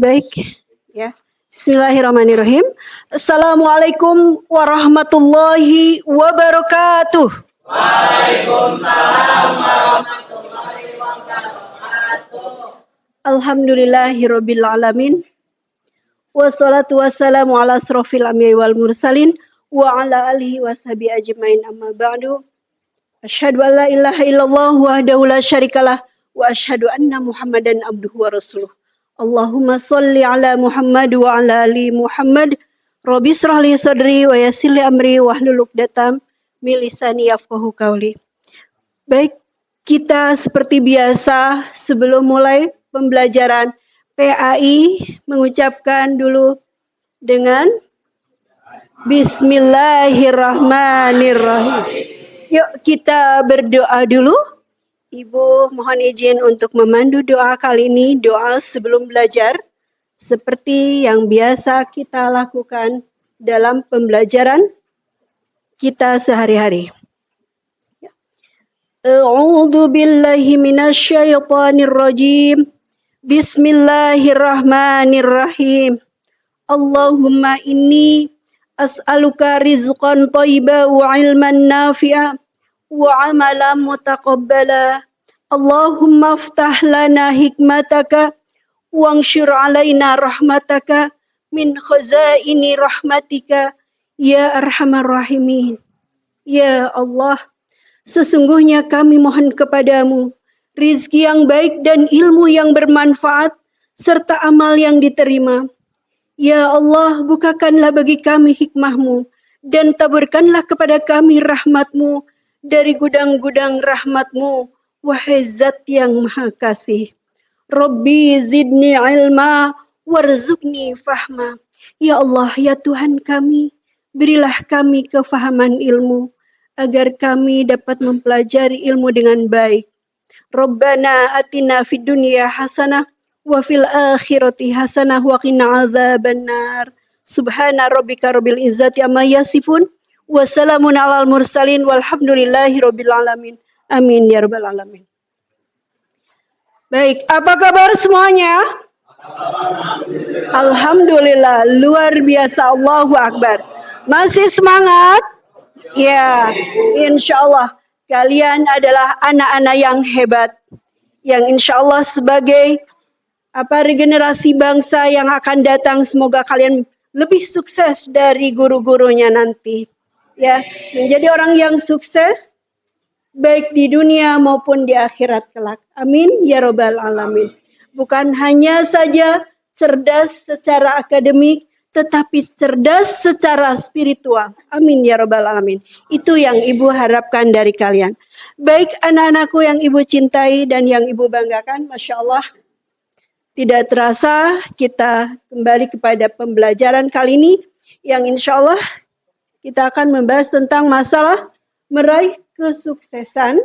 Baik, ya. Bismillahirrahmanirrahim. Assalamualaikum warahmatullahi wabarakatuh. Alhamdulillahirabbil alamin. Wassalatu wassalamu ala asrofil anbiya'i wal mursalin wa ala alihi washabihi ajmain amma ba'du. Asyhadu an la ilaha illallah wahdahu la syarikalah wa asyhadu anna Muhammadan abduhu wa rasuluh. Allahumma sholli ala Muhammad wa ala ali Muhammad. Rabbi shrah li sadri wa yassir li amri wahlul 'uqdatam min lisani yafqahu qawli. Baik, kita seperti biasa sebelum mulai pembelajaran PAI mengucapkan dulu dengan Bismillahirrahmanirrahim. Yuk kita berdoa dulu. Ibu mohon izin untuk memandu doa kali ini, doa sebelum belajar, seperti yang biasa kita lakukan dalam pembelajaran kita sehari-hari. A'udzu billahi minasyaitonir rajim. Bismillahirrahmanirrahim. Allahumma inni as'aluka rizqan thayyiban wa ilman nafi'a wa amalan mutaqabbala. Allahumma aftah lana hikmataka wanshur alaina rahmataka min khazaini rahmatika ya arhamar rahimin. Ya Allah, sesungguhnya kami mohon kepadamu rizki yang baik dan ilmu yang bermanfaat serta amal yang diterima. Ya Allah, bukakanlah bagi kami hikmahmu dan taburkanlah kepada kami rahmatmu dari gudang-gudang rahmatmu, wahai Zat yang Maha Kasih. Rabbi zidni ilma warzuqni fahma. Ya Allah, ya Tuhan kami, berilah kami kefahaman ilmu agar kami dapat mempelajari ilmu dengan baik. Rabbana atina fid dunya hasanah wa fil akhirati hasanah wa qina adzabannar. Subhana rabbika rabbil izzati amma yasifun. Wassalamun alal mursalin walhamdulillahi rabbil alamin. Amin ya rabbal alamin. Baik, apa kabar semuanya? Alhamdulillah, luar biasa, Allahu Akbar. Masih semangat? Ya, insya Allah kalian adalah anak-anak yang hebat. Yang insya Allah sebagai regenerasi bangsa yang akan datang, semoga kalian lebih sukses dari guru-gurunya nanti. Ya, menjadi orang yang sukses baik di dunia maupun di akhirat kelak. Amin ya robbal alamin. Bukan hanya saja cerdas secara akademik, tetapi cerdas secara spiritual. Amin ya robbal alamin. Itu yang Ibu harapkan dari kalian. Baik anak-anakku yang Ibu cintai dan yang Ibu banggakan, Masya Allah. Tidak terasa kita kembali kepada pembelajaran kali ini yang insya Allah kita akan membahas tentang masalah meraih kesuksesan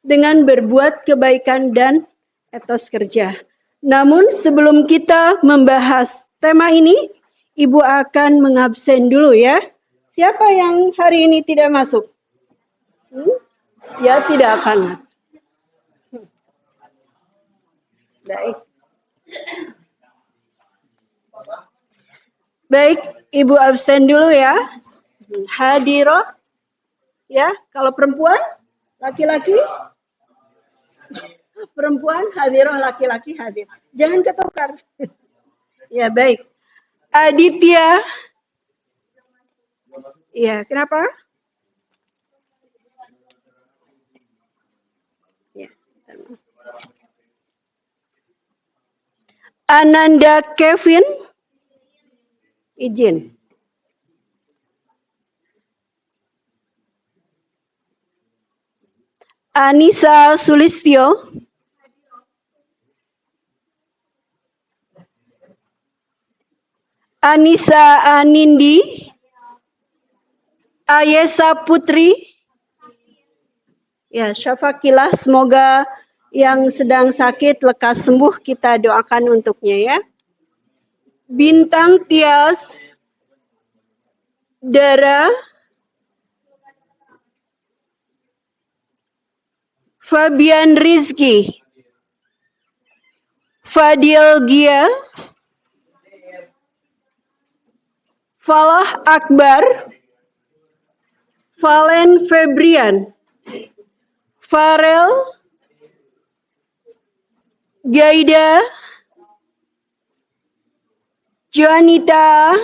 dengan berbuat kebaikan dan etos kerja. Namun sebelum kita membahas tema ini, Ibu akan mengabsen dulu ya. Siapa yang hari ini tidak masuk? Ya, tidak akan. Baik. Baik, Ibu absen dulu ya. Hadiroh. Ya, kalau perempuan, laki-laki. Perempuan hadiroh, laki-laki hadir. Jangan ketukar. Ya, baik. Aditya. Ya, kenapa? Ya. Ananda Kevin. Izin. Anissa Sulistyo. Anissa Anindi. Ayesa Putri. Ya, Syafakilah, semoga yang sedang sakit lekas sembuh, kita doakan untuknya ya. Bintang Tias. Dara. Fabian Rizky. Fadil Gia. Falah Akbar, Valen Febrian, Farel, Jaida, Juanita,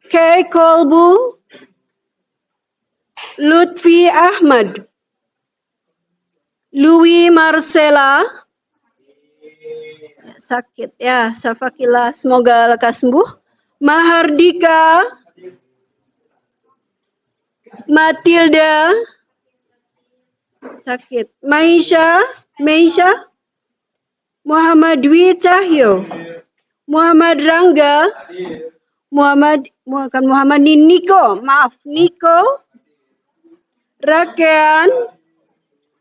Kay Kolbu, Lutfi Ahmad, Louis Marcella, sakit ya, Safakila, semoga lekas sembuh. Mahardika, Matilda, sakit. Maisha, Muhammad Dwi Cahyo, Muhammad Rangga, Muhammad Niko, Rakean,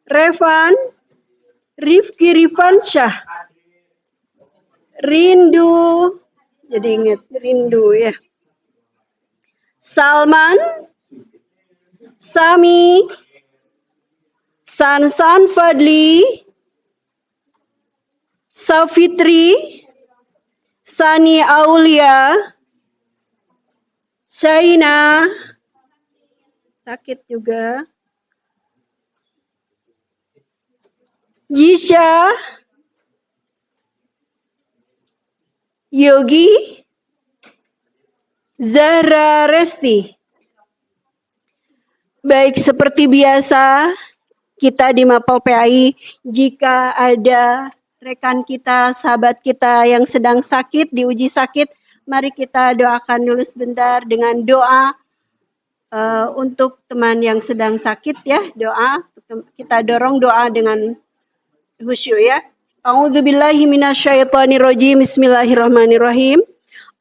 Revan, Rifki Rifansyah, Rindu, jadi ingat Rindu ya. Salman, Sami, Sansan Fadli, Safitri, Sani Aulia, Shaina, sakit juga, Yisha, Yogi, Zahra Resti. Baik, seperti biasa kita di Mapau PAI, jika ada rekan kita, sahabat kita yang sedang sakit, diuji sakit, mari kita doakan dulu sebentar dengan doa untuk teman yang sedang sakit ya, doa. Kita dorong doa dengan khusyuk ya. A'udzubillahi minasyaitonirrajim. Bismillahirrahmanirrahim.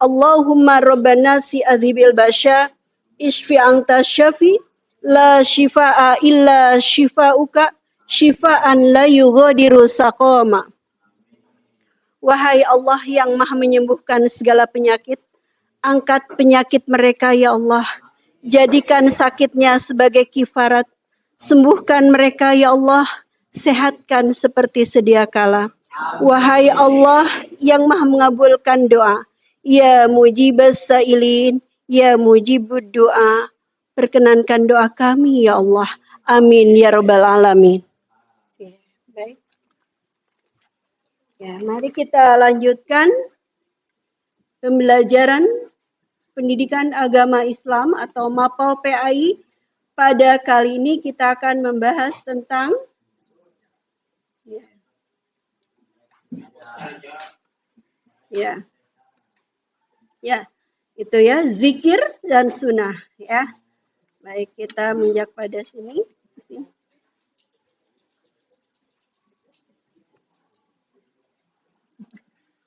Allahumma rabbana si adzibil basya isfi anta syafi la shifaa illa shifauka shifaan la yughadiru saqama. Wahai Allah yang maha menyembuhkan segala penyakit, angkat penyakit mereka ya Allah. Jadikan sakitnya sebagai kifarat. Sembuhkan mereka ya Allah. Sehatkan seperti sedia kala. Wahai Allah yang maha mengabulkan doa. Ya mujibas sa'ilin, ya mujibud doa. Perkenankan doa kami ya Allah. Amin ya rabbal alamin. Oke, baik. Ya, mari kita lanjutkan pembelajaran pendidikan agama Islam atau Mapau PAI. Pada kali ini kita akan membahas tentang itu ya, zikir dan sunnah ya. Baik, kita menjak pada sini.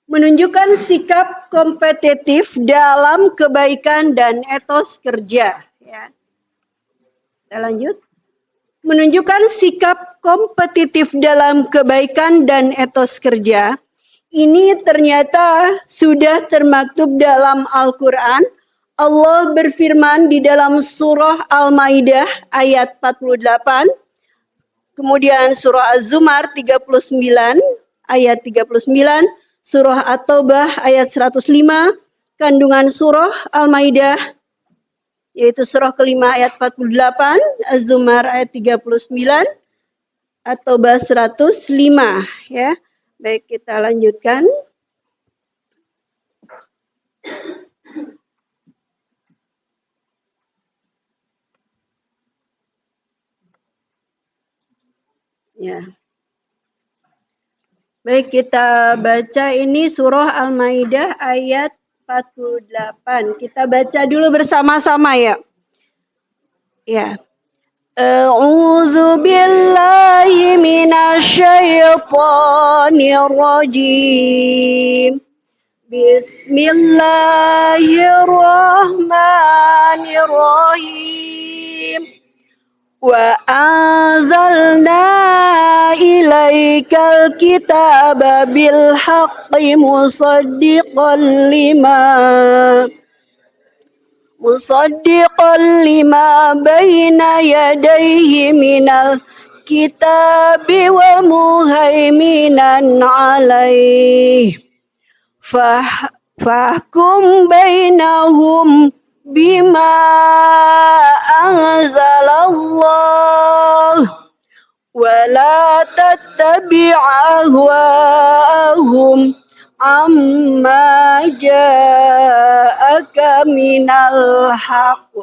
Menunjukkan sikap kompetitif dalam kebaikan dan etos kerja. Ya. Kita lanjut. Menunjukkan sikap kompetitif dalam kebaikan dan etos kerja. Ini ternyata sudah termaktub dalam Al-Quran. Allah berfirman di dalam surah Al-Maidah ayat 48. Kemudian surah Az-Zumar 39 ayat 39. Surah At-Taubah ayat 105, kandungan surah Al-Maidah, yaitu surah kelima ayat 48, Az-Zumar ayat 39, At-Taubah 105. Ya. Baik, kita lanjutkan. Ya. Baik, kita baca ini surah Al-Maidah ayat 48. Kita baca dulu bersama-sama ya. Ya. A'udzu billahi minasyaitonir rajim. Bismillahirrahmanirrahim. Wa anzalna ilaikal kitaba bil haqqi musaddiqan lima baina yadayhi minal kitabi wa muhaiminan alaih. fahkum bainahum bima anzalallah ولا تتبع أهواءهم عما جاءك من الحق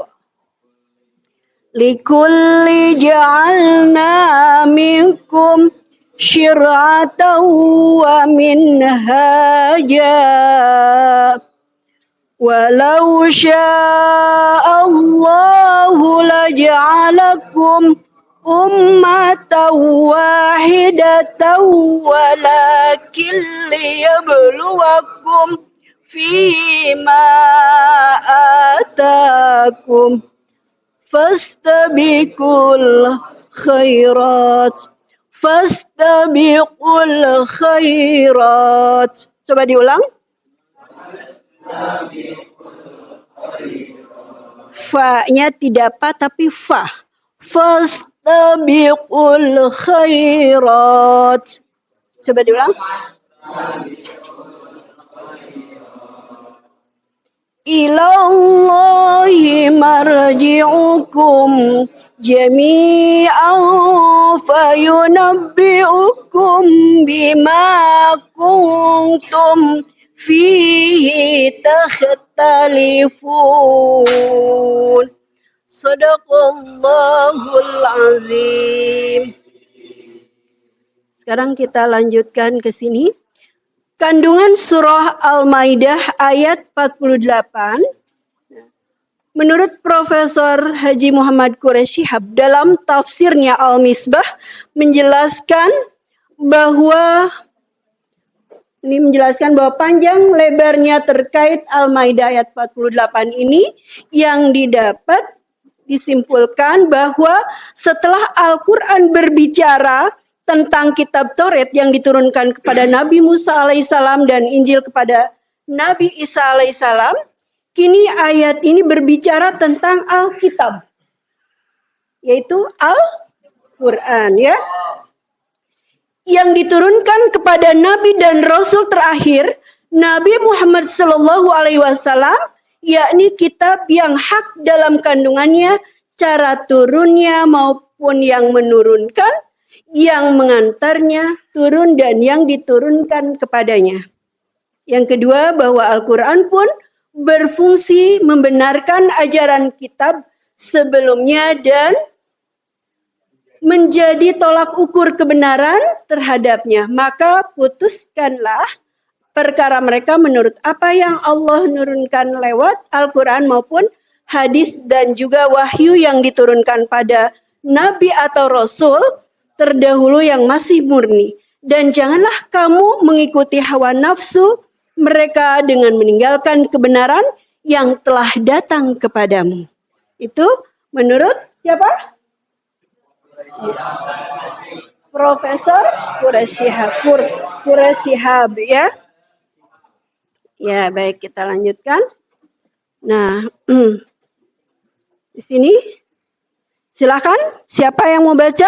لكل جعلنا منكم شرعة ومنهاجا ولو شاء الله لجعلكم أمة واحدة ولكن ليبلوكم فيما آتاكم فاستبقوا الخيرات Coba diulang. Fa-nya tidak pa tapi fa. Fastabiqul khairat. Coba diulang. Ilallahi marji'ukum jami'an fayunabbi'ukum bima kuntum fihi takhtalifun. Shadaqallahul azim. Sekarang kita lanjutkan ke sini. Kandungan surah Al-Maidah ayat 48. Menurut Profesor Haji Muhammad Quraisy Shihab dalam tafsirnya Al-Misbah menjelaskan bahwa panjang lebarnya terkait Al-Maidah ayat 48 ini yang didapat disimpulkan bahwa setelah Al-Quran berbicara tentang kitab Taurat yang diturunkan kepada Nabi Musa alaihissalam dan Injil kepada Nabi Isa alaihissalam, kini ayat ini berbicara tentang Alkitab, yaitu Al-Quran, ya, yang diturunkan kepada Nabi dan Rasul terakhir Nabi Muhammad SAW, yakni kitab yang hak dalam kandungannya, cara turunnya maupun yang menurunkan, yang mengantarnya turun dan yang diturunkan kepadanya. Yang kedua, bahwa Al-Quran pun berfungsi membenarkan ajaran kitab sebelumnya dan menjadi tolak ukur kebenaran terhadapnya. Maka putuskanlah perkara mereka menurut apa yang Allah nurunkan lewat Al-Quran maupun hadis dan juga wahyu yang diturunkan pada Nabi atau Rasul terdahulu yang masih murni. Dan janganlah kamu mengikuti hawa nafsu mereka dengan meninggalkan kebenaran yang telah datang kepadamu. Itu menurut siapa? Profesor Quraisy Shihab, ya. Ya, baik, kita lanjutkan. Nah, di sini silakan siapa yang mau baca?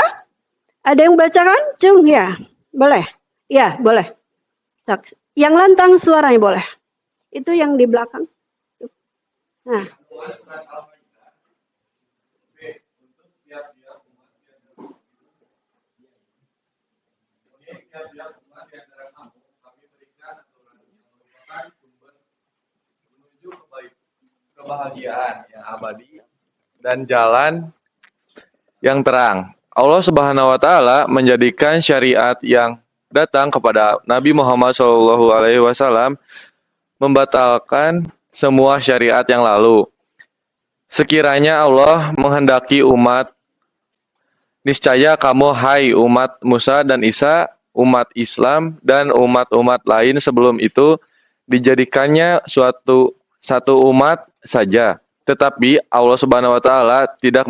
Ada yang bacakan? Cung, ya. Boleh? Ya, boleh. Yang lantang suaranya boleh. Itu yang di belakang. Nah. Kebahagiaan yang abadi dan jalan yang terang. Allah Subhanahu wa taala menjadikan syariat yang datang kepada Nabi Muhammad SAW membatalkan semua syariat yang lalu. Sekiranya Allah menghendaki umat, niscaya kamu hai umat Musa dan Isa, umat Islam dan umat-umat lain sebelum itu dijadikannya satu umat saja. Tetapi Allah Subhanahu wa taala tidak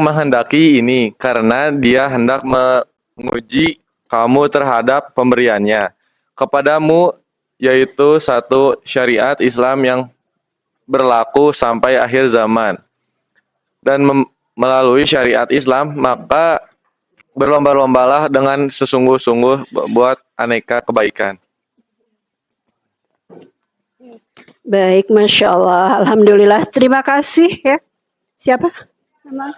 menghendaki ini karena Dia hendak menguji kamu terhadap pemberiannya kepadamu, yaitu satu syariat Islam yang berlaku sampai akhir zaman. Dan melalui syariat Islam, maka berlomba-lombalah dengan sesungguh-sungguh buat aneka kebaikan. Baik, Masya Allah. Alhamdulillah. Terima kasih ya. Siapa? Nama?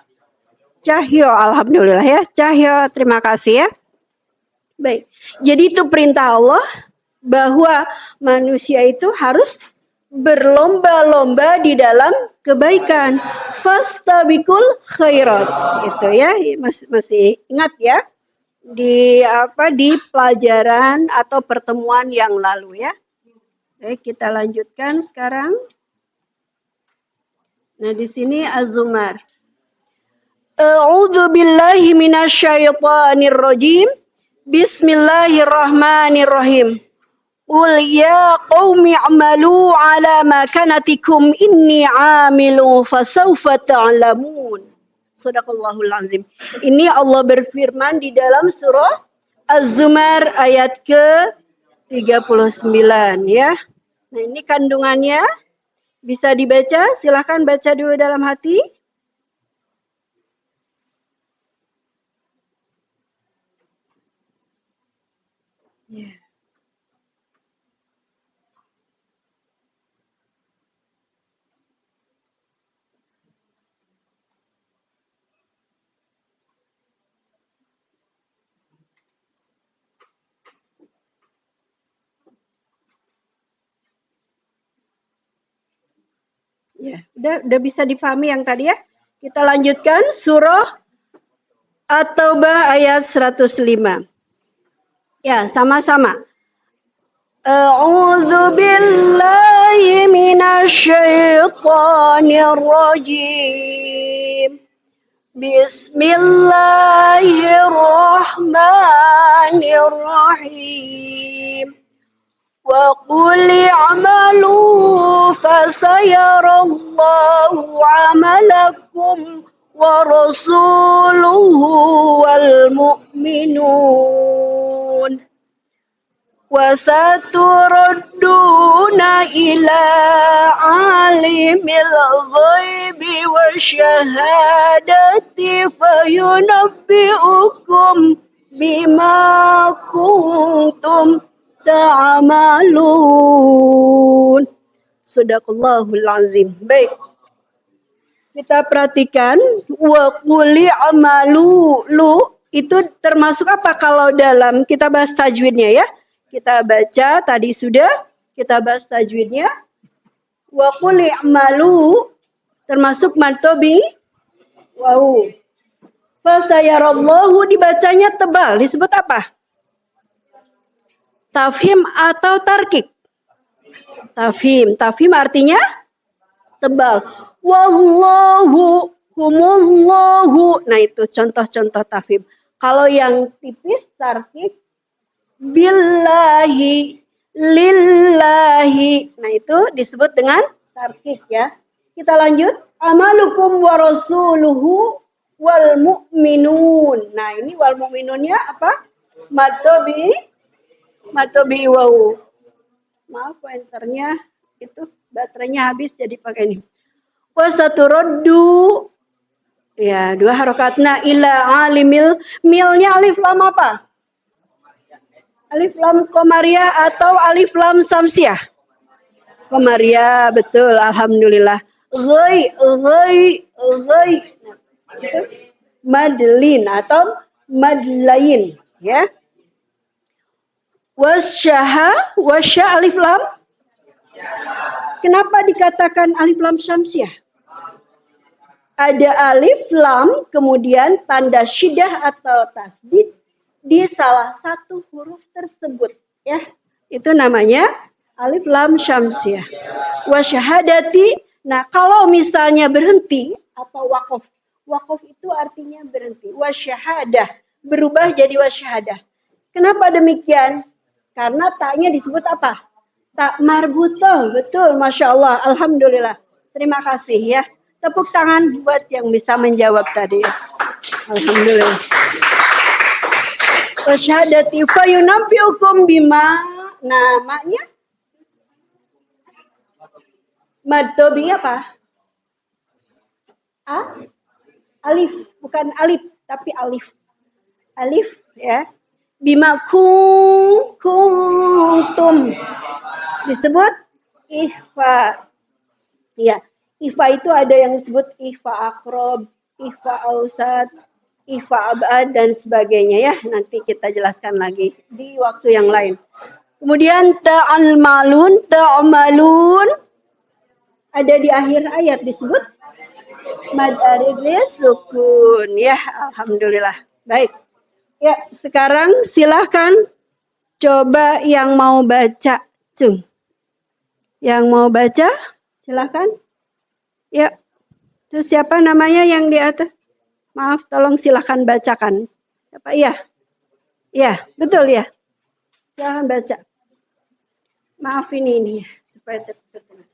Cahyo. Alhamdulillah ya. Cahyo, terima kasih ya. Baik. Jadi itu perintah Allah bahwa manusia itu harus berlomba-lomba di dalam kebaikan. Fastabiqul khairat. Itu ya. Masih ingat ya? Di pelajaran atau pertemuan yang lalu ya. Baik, kita lanjutkan sekarang. Nah, di sini Az-Zumar. A'udzu billahi minasyaitonir rajim. Bismillahirrahmanirrahim. Qul ya qaumi i'malu ala makanatikum inni 'amilu fasawfa ta'lamun. Shadaqallahul azim. Ini Allah berfirman di dalam surah Az-Zumar ayat ke-39 ya. Nah, ini kandungannya bisa dibaca, silahkan baca dulu dalam hati. Ya. Ya, udah bisa dipahami yang tadi ya. Kita lanjutkan surah At-Taubah ayat 105. Ya, sama-sama. A'udzu billahi minasyaitonir rajim. Bismillahirrahmanirrahim. وقل اعملوا فسيرى الله عملكم ورسوله والمؤمنون وستردون إلى عالم الغيب والشهادة فينبئكم بما كنتم ta'amalun. Shadaqallahul azim. Baik. Kita perhatikan wa quli amalu lu itu termasuk apa kalau dalam kita bahas tajwidnya ya. Kita baca tadi sudah kita bahas tajwidnya. Wa quli amalu termasuk mantobi wow. Fasayarallahu dibacanya tebal disebut apa? Tafhim atau tarkik? Tafhim. Tafhim artinya tebal. Wallahu humullahu. Nah itu contoh-contoh tafhim. Kalau yang tipis tarkik billahi lillahi. Nah itu disebut dengan tarkik ya. Kita lanjut. Amalukum wa rasuluhu wal mu'minun. Nah ini wal mu'minunnya apa? Matobi wow. Maaf pointernya itu baterainya habis jadi pakai ini. Wasaturoddu ya 2 harokatna ila alimil milnya alif lam apa? Alif lam komaria atau alif lam samsiah? Komaria betul alhamdulillah. Ghai itu madlin atau madlain ya. Wasyaha alif lam. Kenapa dikatakan alif lam syamsiah? Ada alif lam kemudian tanda syiddah atau tasdid di salah satu huruf tersebut ya. Itu namanya alif lam syamsiah. Wasyahadati. Nah, kalau misalnya berhenti atau waqaf. Waqaf itu artinya berhenti. Wasyahadah berubah jadi wasyahadah. Kenapa demikian? Karena taknya disebut apa? Tak marbutoh. Betul, Masya Allah. Alhamdulillah. Terima kasih ya. Tepuk tangan buat yang bisa menjawab tadi. Alhamdulillah. Wasyahadati fayunabbiukum bima namanya. Madtobi apa? Alif. Bukan alif, tapi alif. Alif ya. Bima kuntum disebut Ihfa. Ya, ihfa itu ada yang disebut ihfa akrob, ihfa ausat, ihfa abad dan sebagainya ya. Nanti kita jelaskan lagi di waktu yang lain. Kemudian ta'almalun, ta'malun ada di akhir ayat disebut mad aridlis sukun ya. Alhamdulillah. Baik. Ya, sekarang silahkan coba yang mau baca, Cung. Yang mau baca, silahkan. Ya, itu siapa namanya yang di atas? Maaf, tolong silahkan bacakan. Apa? Iya, iya, betul ya. Silahkan baca. Maaf ini supaya terdengar.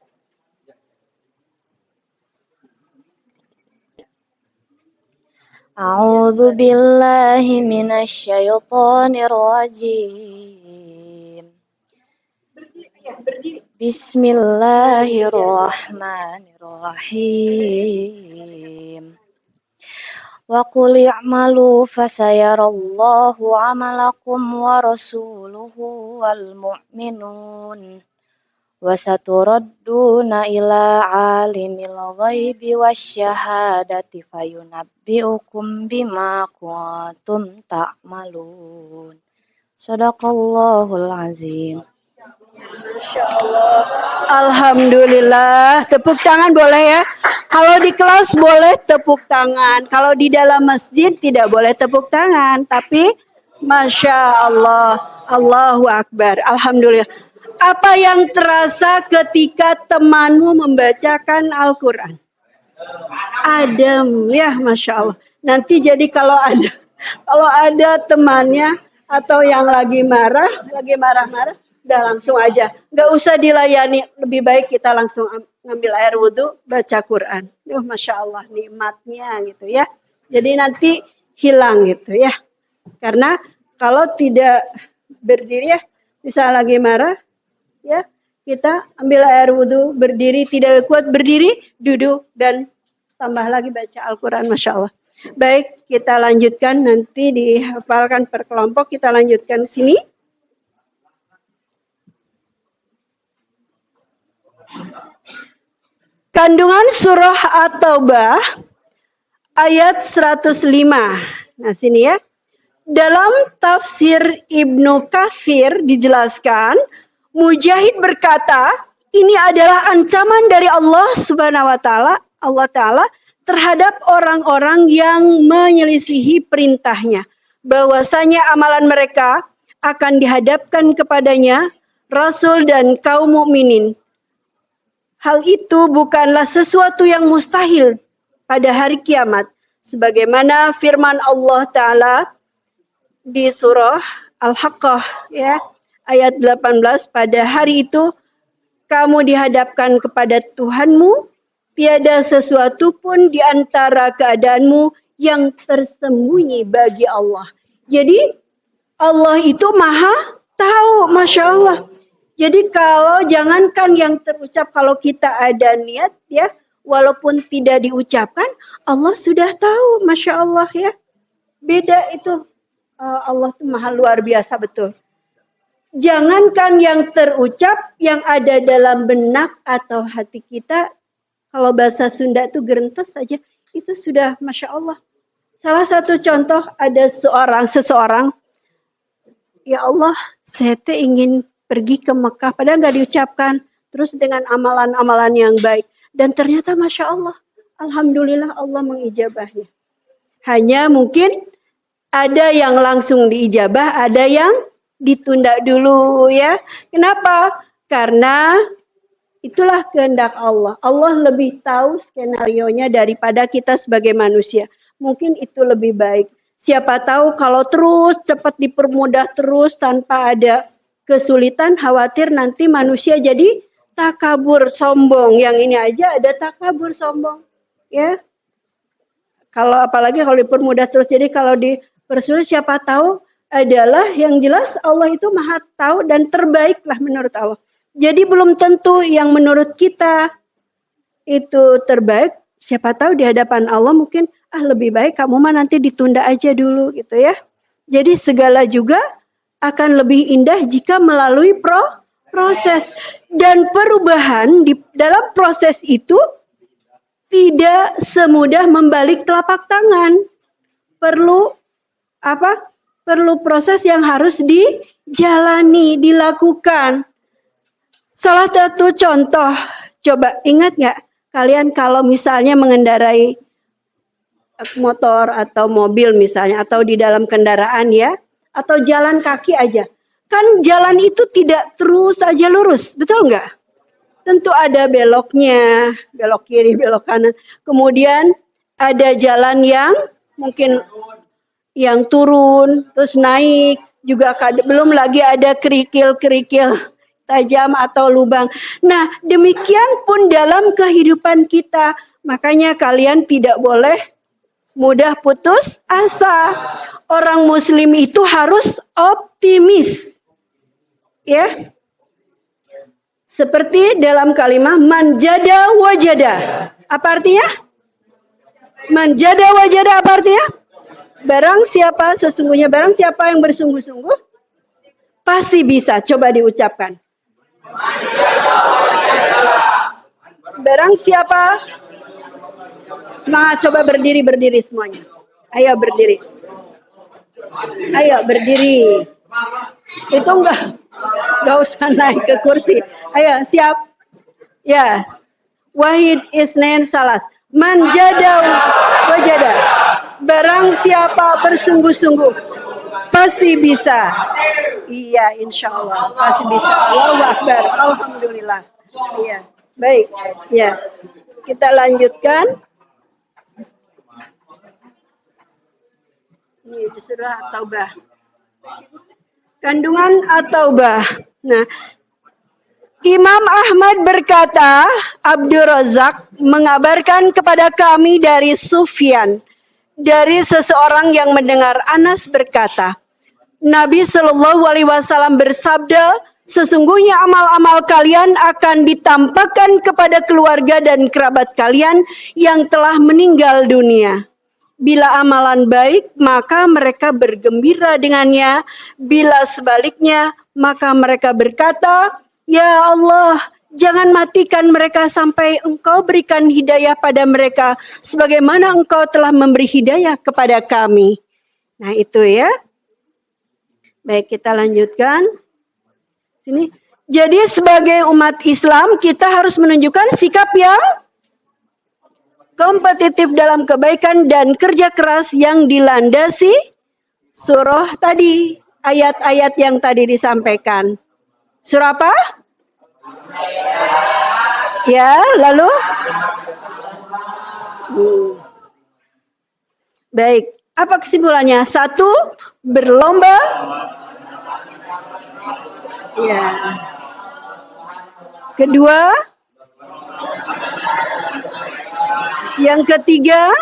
أعوذ بالله من الشيطان الرجيم بسم الله الرحمن الرحيم وقل اعملوا فسيرى الله عملكم ورسوله والمؤمنون وستردون إلى عالم الغيب والشهادة فينبئكم بما كنتم تعملون صدق الله العظيم. Masya Allah. Alhamdulillah. Tepuk tangan boleh ya. Kalau di kelas boleh tepuk tangan. Kalau di dalam masjid tidak boleh tepuk tangan. Tapi Masya Allah. Allahu Akbar. Alhamdulillah. Apa yang terasa ketika temanmu membacakan Al-Quran? Adem. Ya Masya Allah. Nanti jadi kalau ada temannya atau yang lagi marah-marah, udah langsung aja, nggak usah dilayani, lebih baik kita langsung ngambil air wudhu, baca Quran. Masya Allah nikmatnya gitu ya. Jadi nanti hilang gitu ya. Karena kalau tidak berdiri ya, bisa lagi marah ya, kita ambil air wudhu, berdiri, tidak kuat berdiri, duduk dan tambah lagi baca Al-Quran, Masya Allah. Baik, kita lanjutkan, nanti dihafalkan per kelompok, kita lanjutkan sini. Kandungan surah At-Taubah ayat 105. Nah sini ya. Dalam tafsir Ibnu Katsir dijelaskan, Mujahid berkata, ini adalah ancaman dari Allah Subhanahu wa taala, Allah Ta'ala terhadap orang-orang yang menyelisihi perintahnya. Bahwasanya amalan mereka akan dihadapkan kepadanya, Rasul dan kaum mukminin. Hal itu bukanlah sesuatu yang mustahil pada hari kiamat. Sebagaimana firman Allah Ta'ala di surah Al-Haqqah ya, ayat 18, pada hari itu kamu dihadapkan kepada Tuhanmu, tiada sesuatu pun di antara keadaanmu yang tersembunyi bagi Allah. Jadi Allah itu maha tahu, Masya Allah. Jadi kalau jangankan yang terucap, kalau kita ada niat ya, walaupun tidak diucapkan, Allah sudah tahu, Masya Allah ya. Beda itu, Allah itu maha luar biasa betul. Jangankan yang terucap, yang ada dalam benak atau hati kita, kalau bahasa Sunda itu gerentes saja, itu sudah Masya Allah. Salah satu contoh, ada seseorang, ya Allah, saya ingin pergi ke Mekah, padahal nggak diucapkan, terus dengan amalan-amalan yang baik, dan ternyata Masya Allah, Alhamdulillah Allah mengijabahnya. Hanya mungkin ada yang langsung diijabah, ada yang ditunda dulu ya. Kenapa? Karena itulah kehendak Allah. Allah lebih tahu skenarionya daripada kita sebagai manusia. Mungkin itu lebih baik. Siapa tahu kalau terus cepat dipermudah terus tanpa ada kesulitan, khawatir nanti manusia jadi takabur, sombong. Yang ini aja ada takabur, sombong. Ya. Kalau apalagi kalau dipermudah terus, jadi kalau dipersulit siapa tahu adalah yang jelas Allah itu maha tahu dan terbaik lah menurut Allah. Jadi belum tentu yang menurut kita itu terbaik. Siapa tahu di hadapan Allah mungkin lebih baik kamu mah nanti ditunda aja dulu gitu ya. Jadi segala juga akan lebih indah jika melalui Proses dan perubahan di dalam proses itu tidak semudah membalik telapak tangan. Perlu apa? Perlu proses yang harus dijalani, dilakukan. Salah satu contoh, coba ingat nggak kalian kalau misalnya mengendarai motor atau mobil misalnya, atau di dalam kendaraan ya, atau jalan kaki aja. Kan jalan itu tidak terus saja lurus, betul nggak? Tentu ada beloknya, belok kiri, belok kanan. Kemudian ada jalan yang mungkin yang turun, terus naik, juga belum lagi ada kerikil-kerikil tajam atau lubang. Nah, demikian pun dalam kehidupan kita. Makanya kalian tidak boleh mudah putus asa. Orang muslim itu harus optimis. Ya. Seperti dalam kalimat manjada wajada. Apa artinya? Manjada wajada apa artinya? Barang siapa yang bersungguh-sungguh pasti bisa. Coba diucapkan. Barang siapa, semangat, coba berdiri semuanya. Ayo berdiri. Ayo berdiri. Itu enggak usah naik ke kursi. Ayo siap. Ya. Wahid isnain salas. Manjada wajada. Barang siapa bersungguh-sungguh pasti bisa. Iya, insya Allah pasti bisa. Allahu Akbar. Alhamdulillah. Iya, baik. Ya, kita lanjutkan. Ini surah At-Taubah. Kandungan At-Taubah. Nah, Imam Ahmad berkata, Abdul Razak mengabarkan kepada kami dari Sufyan, dari seseorang yang mendengar Anas berkata, Nabi Shallallahu Alaihi Wasallam bersabda, sesungguhnya amal-amal kalian akan ditampakkan kepada keluarga dan kerabat kalian yang telah meninggal dunia. Bila amalan baik, maka mereka bergembira dengannya. Bila sebaliknya, maka mereka berkata, Ya Allah, jangan matikan mereka sampai Engkau berikan hidayah pada mereka, sebagaimana Engkau telah memberi hidayah kepada kami. Nah itu ya. Baik, kita lanjutkan. Sini. Jadi sebagai umat Islam, kita harus menunjukkan sikap yang kompetitif dalam kebaikan dan kerja keras yang dilandasi surah tadi, ayat-ayat yang tadi disampaikan. Surah apa? Ya, lalu? Baik, apa kesimpulannya? 1, berlomba. Ya. Kedua, yang ketiga,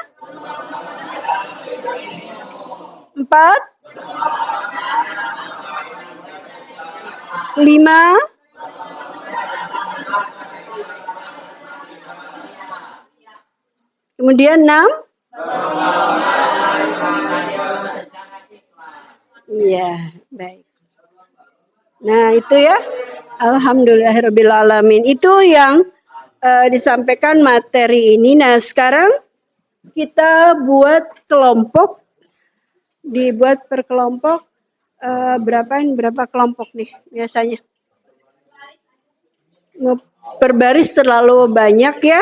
4, 5, kemudian 6. Iya, baik. Nah, itu ya. Alhamdulillahirrabbilalamin. Itu yang disampaikan materi ini. Nah, sekarang kita buat kelompok. Dibuat per kelompok. Berapa kelompok nih biasanya? Per baris terlalu banyak ya.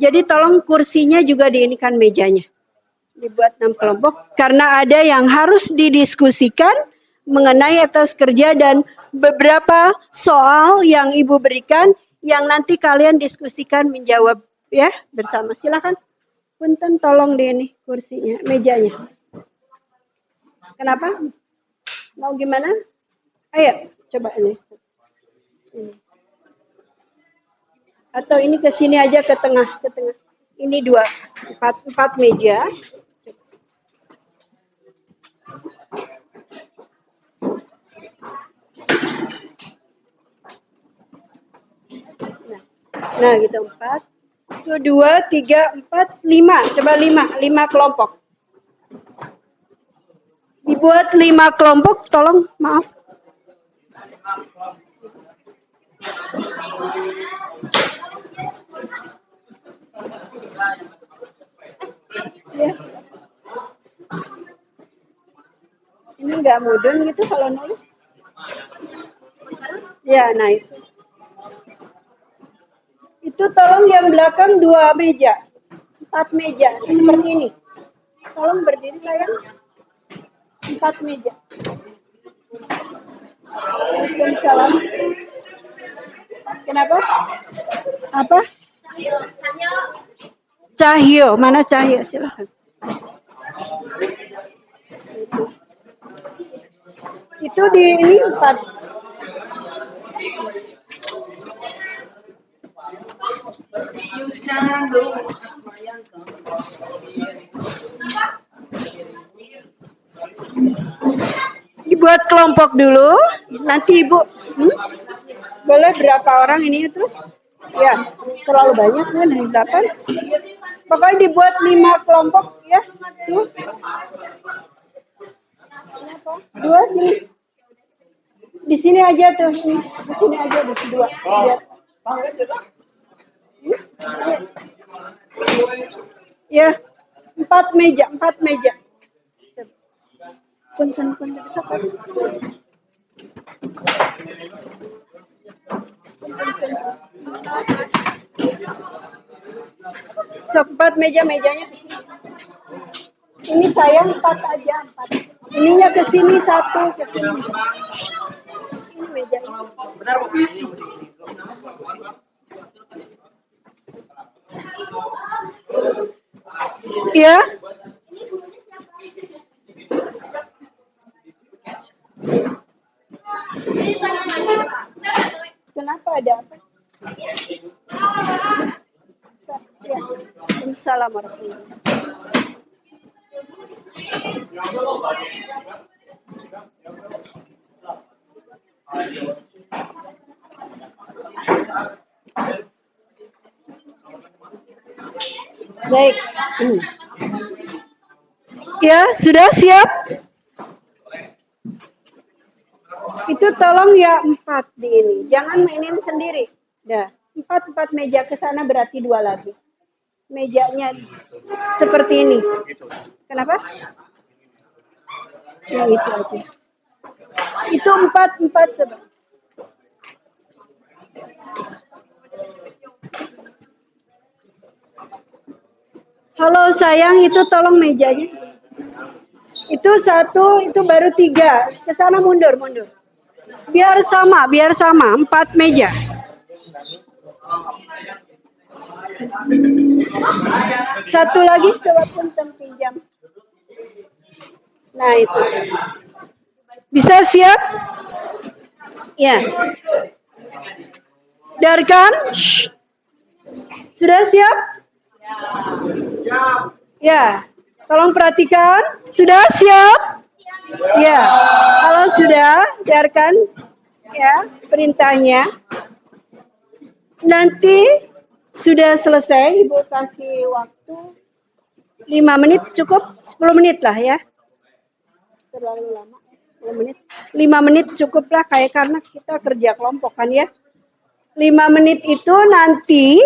Jadi tolong kursinya juga diinikan mejanya. Dibuat 6 kelompok. Karena ada yang harus didiskusikan mengenai etos kerja dan beberapa soal yang Ibu berikan yang nanti kalian diskusikan menjawab ya bersama. Silakan. Punten tolong di ini kursinya, mejanya. Kenapa? Mau gimana? Ayo, coba ini. Atau ini ke sini aja ke tengah. Ini 4 meja. Nah, gitu 4. 1, 2, 3, 4, 5. Coba 5 kelompok. Dibuat 5 kelompok, tolong, maaf. Ya. Ini nggak mudun gitu kalau nulis. Ya, nah itu. Itu tolong yang belakang 2 meja. 4 meja. Seperti ini. Tolong berdiri sayang. 4 meja. Waalaikumsalam. Kenapa? Apa? Cahyo. Mana Cahyo? Silahkan. Itu di ini 4. Dibuat kelompok dulu, nanti Ibu boleh berapa orang ini terus? Ya, terlalu banyak kan, 8. Pokoknya dibuat 5 kelompok ya. Tuh. 2 sini. Di sini aja tuh, di sini aja di 2. Biar. Ya, 4 meja, 4 meja. Punten siapa? Sok 4 meja-mejanya. Ini saya 4 aja, 4. Ininya ke sini 1, ke sini. Ini meja. Ya. Kenapa ada apa? Ya. Assalamualaikum warahmatullahi Baik. Ya, sudah siap? Itu tolong ya 4 di ini. Jangan mainin sendiri. Dah, 4 meja ke sana berarti 2 lagi. Mejanya seperti ini. Kenapa? Ya itu aja. Itu 4 coba. Halo sayang, itu tolong mejanya. Itu 1, itu baru 3. Ke sana mundur. Biar sama, 4 meja. Satu lagi coba punten pinjam. Nah itu. Bisa siap? Ya. Darkan? Sudah siap? Ya. Tolong perhatikan. Sudah siap? Ya. Kalau sudah, Darkan ya perintahnya. Nanti sudah selesai, Ibu kasih waktu 5 menit cukup, 10 menit lah ya. Terlalu lama, 10 menit. 5 menit cukuplah kayak karena kita kerja kelompok kan ya. 5 menit itu nanti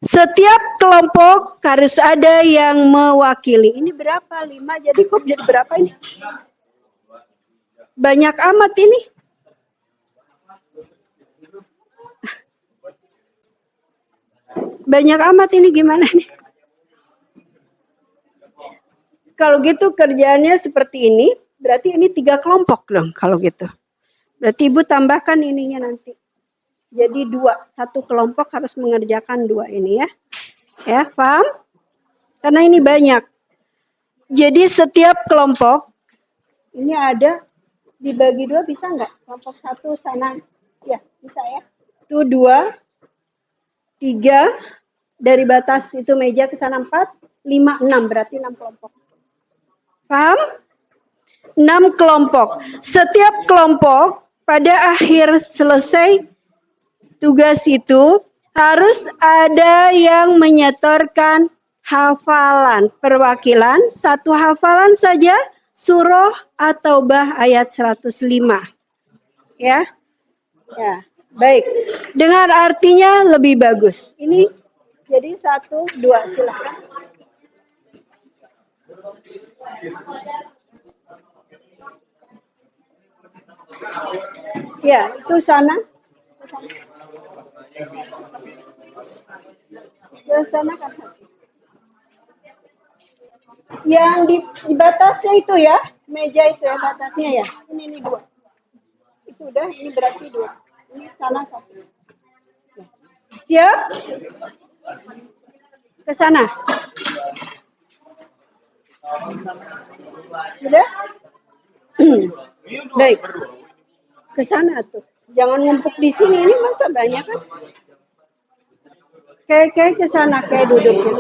setiap kelompok harus ada yang mewakili. Ini berapa? 5, jadi kok jadi berapa ini? Banyak amat ini. Banyak amat ini gimana nih? Kalau gitu kerjaannya seperti ini, berarti ini 3 kelompok dong kalau gitu. Berarti Ibu tambahkan ininya nanti. Jadi 2, 1 kelompok harus mengerjakan 2 ini ya. Ya, paham? Karena ini banyak. Jadi setiap kelompok, ini ada, dibagi 2 bisa nggak? Kelompok 1 sana, ya bisa ya. Itu 2, 3, dari batas itu meja ke sana 4, 5, 6, berarti 6 kelompok. Paham? 6 kelompok. Setiap kelompok pada akhir selesai tugas itu harus ada yang menyetorkan hafalan. Perwakilan, 1 hafalan saja surah at-Taubah ayat 105. Ya. Ya, baik. Dengar artinya lebih bagus. Ini jadi 1, 2, silakan. Ya, itu sana. Ke sana kan. Yang di batasnya itu ya, meja itu ya batasnya ya. Ini 2. Itu udah, ini berarti 2. Ini sana 1. Siap? Ke sana. Sudah? Baik. Ke sana tuh. Jangan ngumpuk di sini. Ini masa banyak kan? Kayak ke sana, kayak duduknya.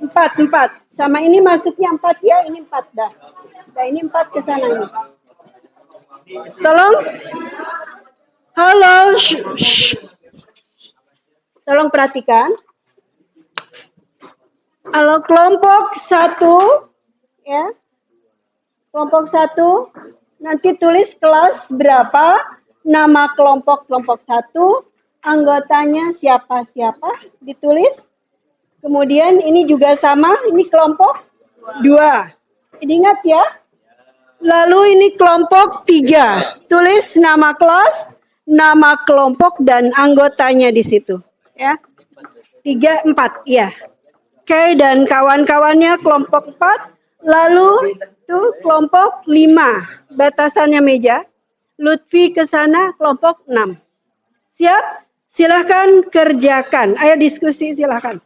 4. Sama ini masuknya 4 ya. Ini 4 dah. Nah ini 4 ke sana ini. Tolong. Halo. Tolong perhatikan. Kalau kelompok 1 ya. Kelompok 1 nanti tulis kelas berapa, nama kelompok 1, anggotanya siapa ditulis. Kemudian ini juga sama, ini kelompok 2. Ingat ya. Lalu ini kelompok 3. Tulis nama kelas, nama kelompok dan anggotanya di situ, ya. 3, 4, ya. Oke, dan kawan-kawannya kelompok 4. Lalu itu kelompok 5. Batasannya meja. Lutfi ke sana kelompok 6. Siap? Silahkan kerjakan. Ayo diskusi silahkan.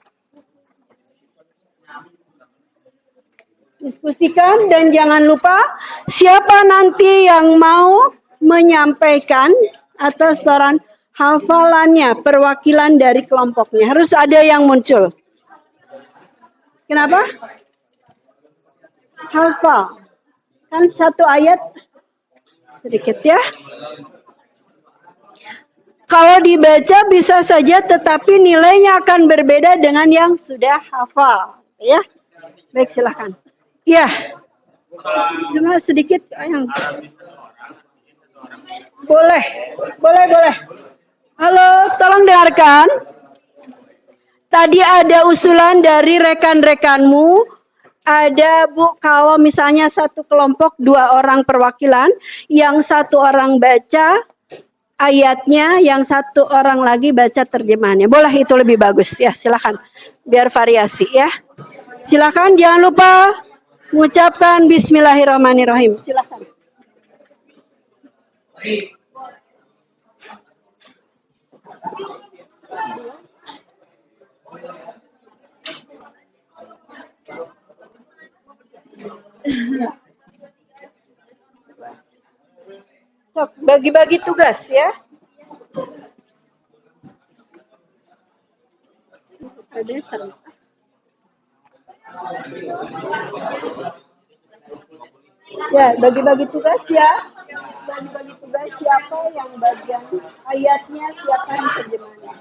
Diskusikan dan jangan lupa siapa nanti yang mau menyampaikan atau setoran hafalannya, perwakilan dari kelompoknya. Harus ada yang muncul. Kenapa? Hafal. Kan 1 ayat sedikit ya. Kalau dibaca bisa saja tetapi nilainya akan berbeda dengan yang sudah hafal. Ya. Baik silahkan. Ya. Cuma sedikit yang boleh. Halo, tolong dengarkan. Tadi ada usulan dari rekan-rekanmu. Ada Bu, kalau misalnya satu kelompok 2 orang perwakilan, yang 1 orang baca ayatnya, yang 1 orang lagi baca terjemahannya. Boleh, itu lebih bagus. Ya, silakan. Biar variasi ya. Silakan, jangan lupa mengucapkan bismillahirrahmanirrahim. Silakan. So, bagi-bagi tugas ya. Ya, bagi-bagi tugas ya. Bagi-bagi tugas siapa yang bagian ayatnya, siapa yang terjemahnya.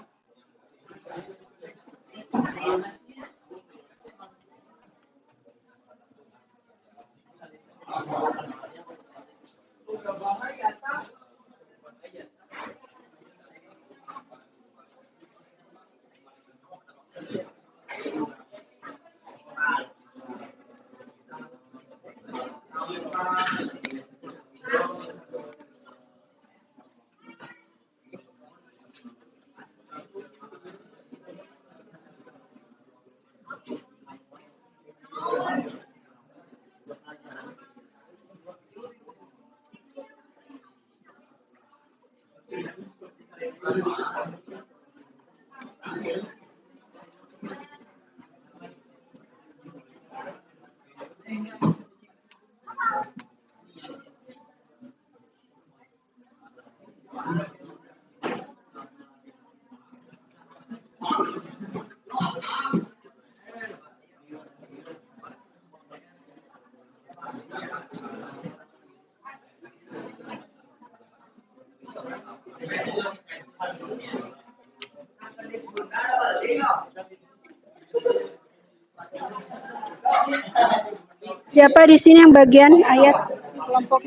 Siapa di sini yang bagian ayat kelompok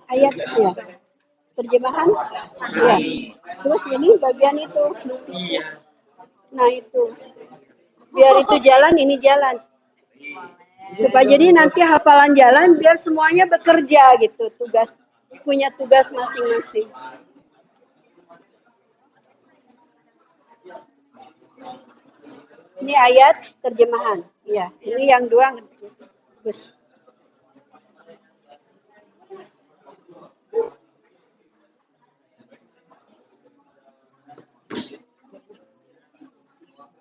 ayat ya? terjemahan. Ya. Terus ini bagian itu. Nah itu. Biar itu jalan, ini jalan. Supaya jadi nanti hafalan jalan biar semuanya bekerja gitu, punya tugas masing-masing. Ini ayat terjemahan. Ya, ini yang dua. Bagus.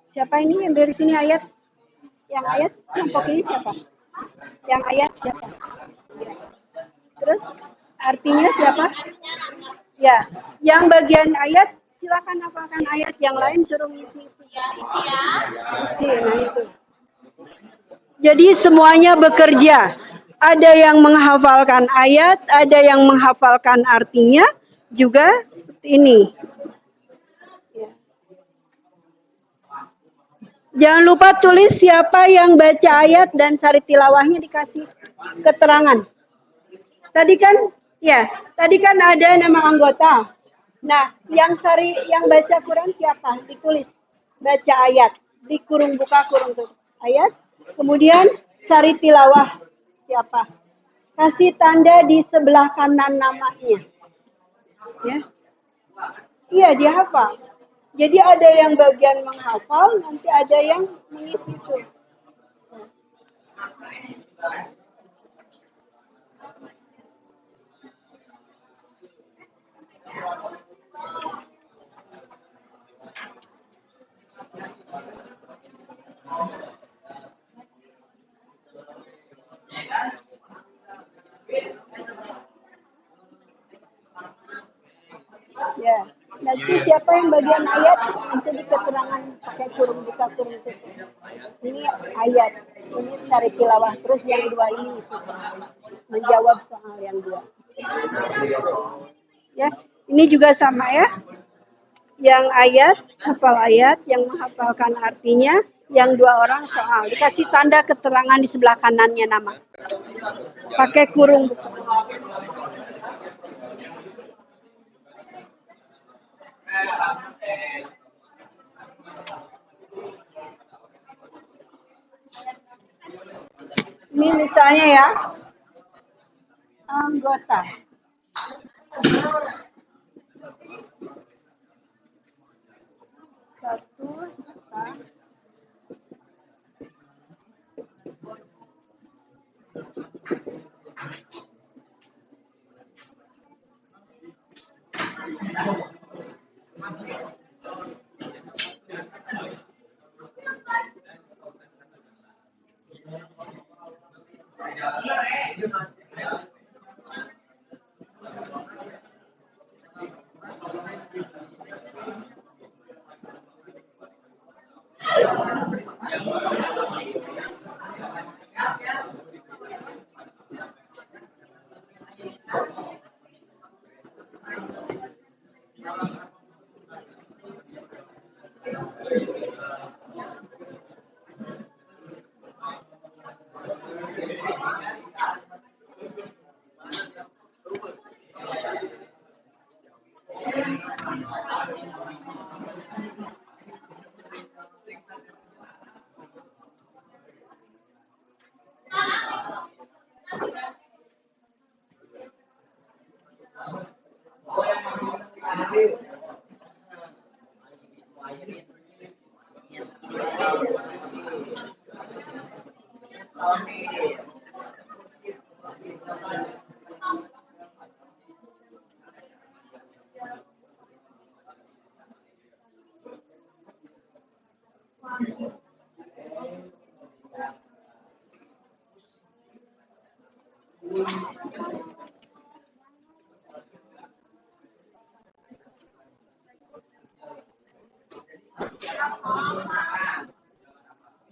Siapa ini yang dari sini ayat? Yang ayat kelompok ini siapa? Yang ayat siapa? Ya. Terus artinya siapa? Ya, yang bagian ayat silakan hafalkan ayat, yang lain suruh isi. Isi, nah itu. Jadi semuanya bekerja. Ada yang menghafalkan ayat, ada yang menghafalkan artinya, juga seperti ini. Jangan lupa tulis siapa yang baca ayat dan sari tilawahnya dikasih keterangan. Tadi kan ada nama anggota. Nah, yang baca Quran siapa? Ditulis. Baca ayat. Di kurung buka kurung tutup. Ayat. Kemudian sari tilawah siapa? Kasih tanda di sebelah kanan namanya. Ya. Iya, dia hafal. Jadi ada yang bagian menghafal, nanti ada yang mengisi itu. Ya, nanti siapa yang bagian ayat nanti di keterangan pakai kurung buka kurung tutup. Ini ayat, ini cari tilawah. Terus yang dua ini menjawab soal yang dua. Ya, ini juga sama ya. Yang ayat, hafal ayat, yang menghafalkan artinya, yang dua orang soal. Dikasih tanda keterangan di sebelah kanannya nama. Pakai kurung buka. Ini misalnya ya, anggota. Satu,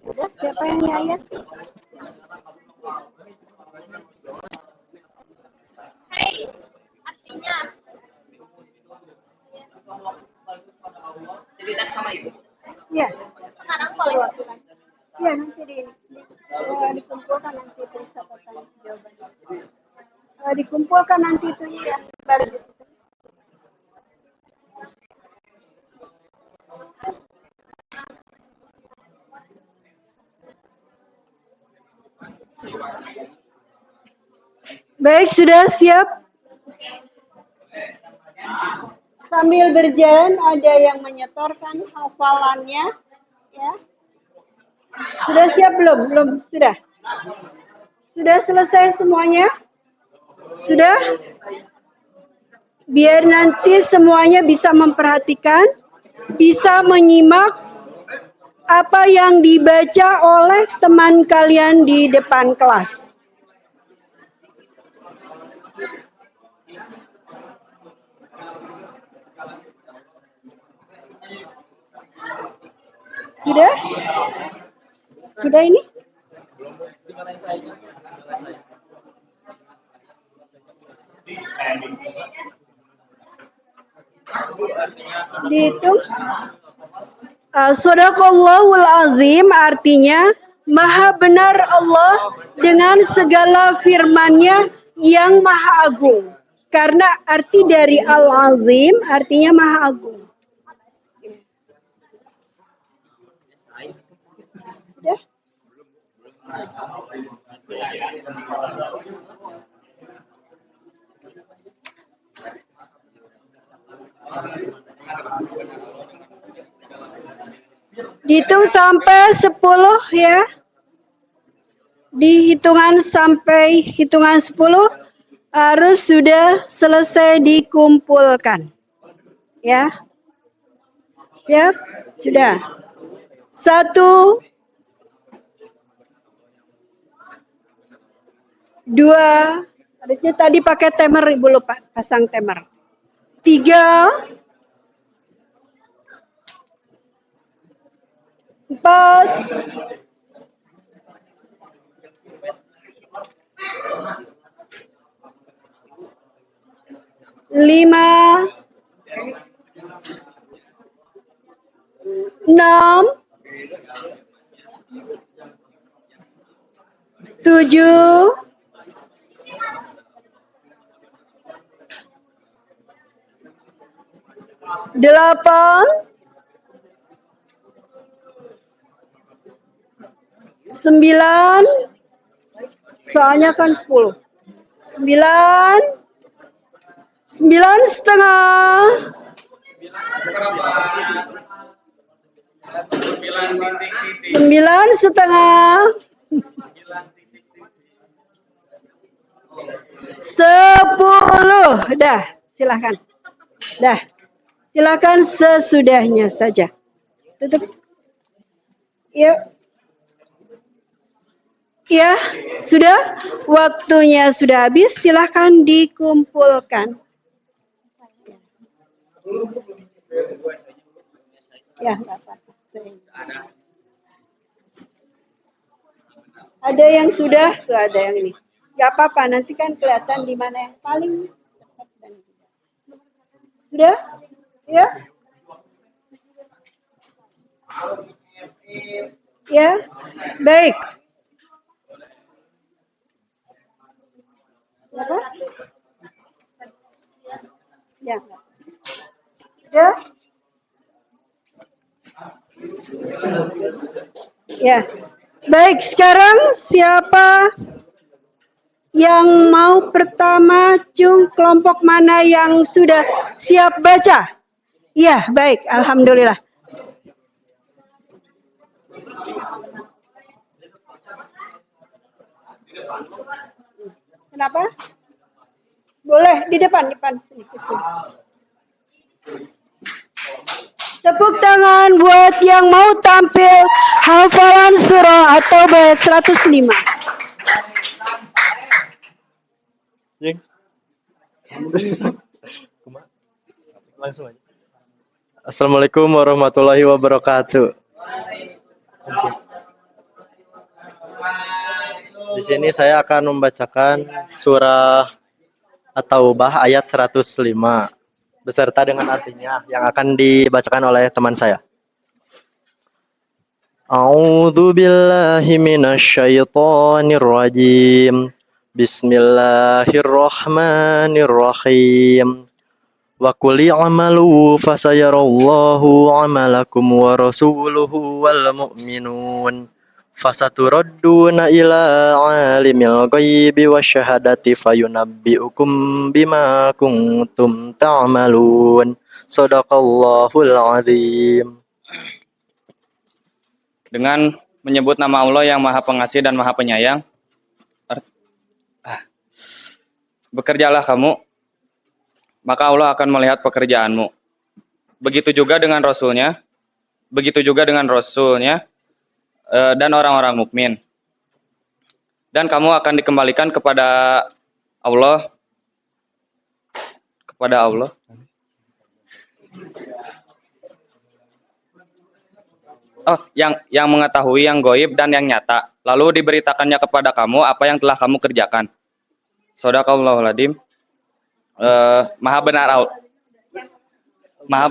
udah, siapa yang ayat? Iya. Iya, nanti dikumpulkan nanti terus catatan jawabannya. Dikumpulkan nanti itu ya baru Baik, sudah siap? Sambil berjalan ada yang menyetorkan hafalannya, ya. Sudah siap belum? Belum, sudah. Sudah selesai semuanya? Sudah? Biar nanti semuanya bisa memperhatikan, bisa menyimak apa yang dibaca oleh teman kalian di depan kelas. Sudah? Sudah ini? Dihitung. Shadaqallahul azim artinya maha benar Allah dengan segala firman-Nya yang maha agung. Karena arti dari al-azim artinya maha agung. Ya? Dihitung sampai 10 ya. Di hitungan sampai hitungan 10 harus sudah selesai dikumpulkan. Ya. Siap? Sudah. 1, 2, harusnya tadi pakai timer, Ibu lupa pasang timer. 3, 4, 5, 6, 7, 8, 9, soalnya kan 10. 9, 9 setengah. 9 setengah. 10. Dah, silakan. Dah. Silakan sesudahnya saja. Tutup. Yuk. Ya, sudah. Waktunya sudah habis. Silakan dikumpulkan. Ya, nggak apa-apa. Ada yang sudah, tuh ada yang ini. Nggak apa-apa, nanti kan kelihatan di mana yang paling cepat dan sudah? Ya? Ya, baik. Apa? Ya. Ya. Ya. Baik, sekarang siapa yang mau pertama, Cung, kelompok mana yang sudah siap baca? Ya, baik, alhamdulillah. Kenapa? Boleh di depan sini. Tepuk tangan buat yang mau tampil hafalan surah atau bait 105. Langsung aja. Assalamualaikum warahmatullahi wabarakatuh. Di sini saya akan membacakan surah At-Taubah ayat 105 beserta dengan artinya yang akan dibacakan oleh teman saya. A'udzu billahi minasyaitonir rajim. Bismillahirrahmanirrahim. Wa qul i'malu fasayarallahu 'amalakum wa rasuluhu wal mu'minun. Fasaturadduna ila alimil ghaibi wasyahadati fayunabbi'ukum bima kuntum ta'malun. Shadaqallahul azim. Dengan menyebut nama Allah yang Maha Pengasih dan Maha Penyayang, bekerjalah kamu, maka Allah akan melihat pekerjaanmu. Begitu juga dengan Rasulnya, dan orang-orang mukmin. Dan kamu akan dikembalikan kepada Allah. Yang mengetahui yang goib dan yang nyata. Lalu diberitakannya kepada kamu apa yang telah kamu kerjakan. Shadaqallahul adzim. Maha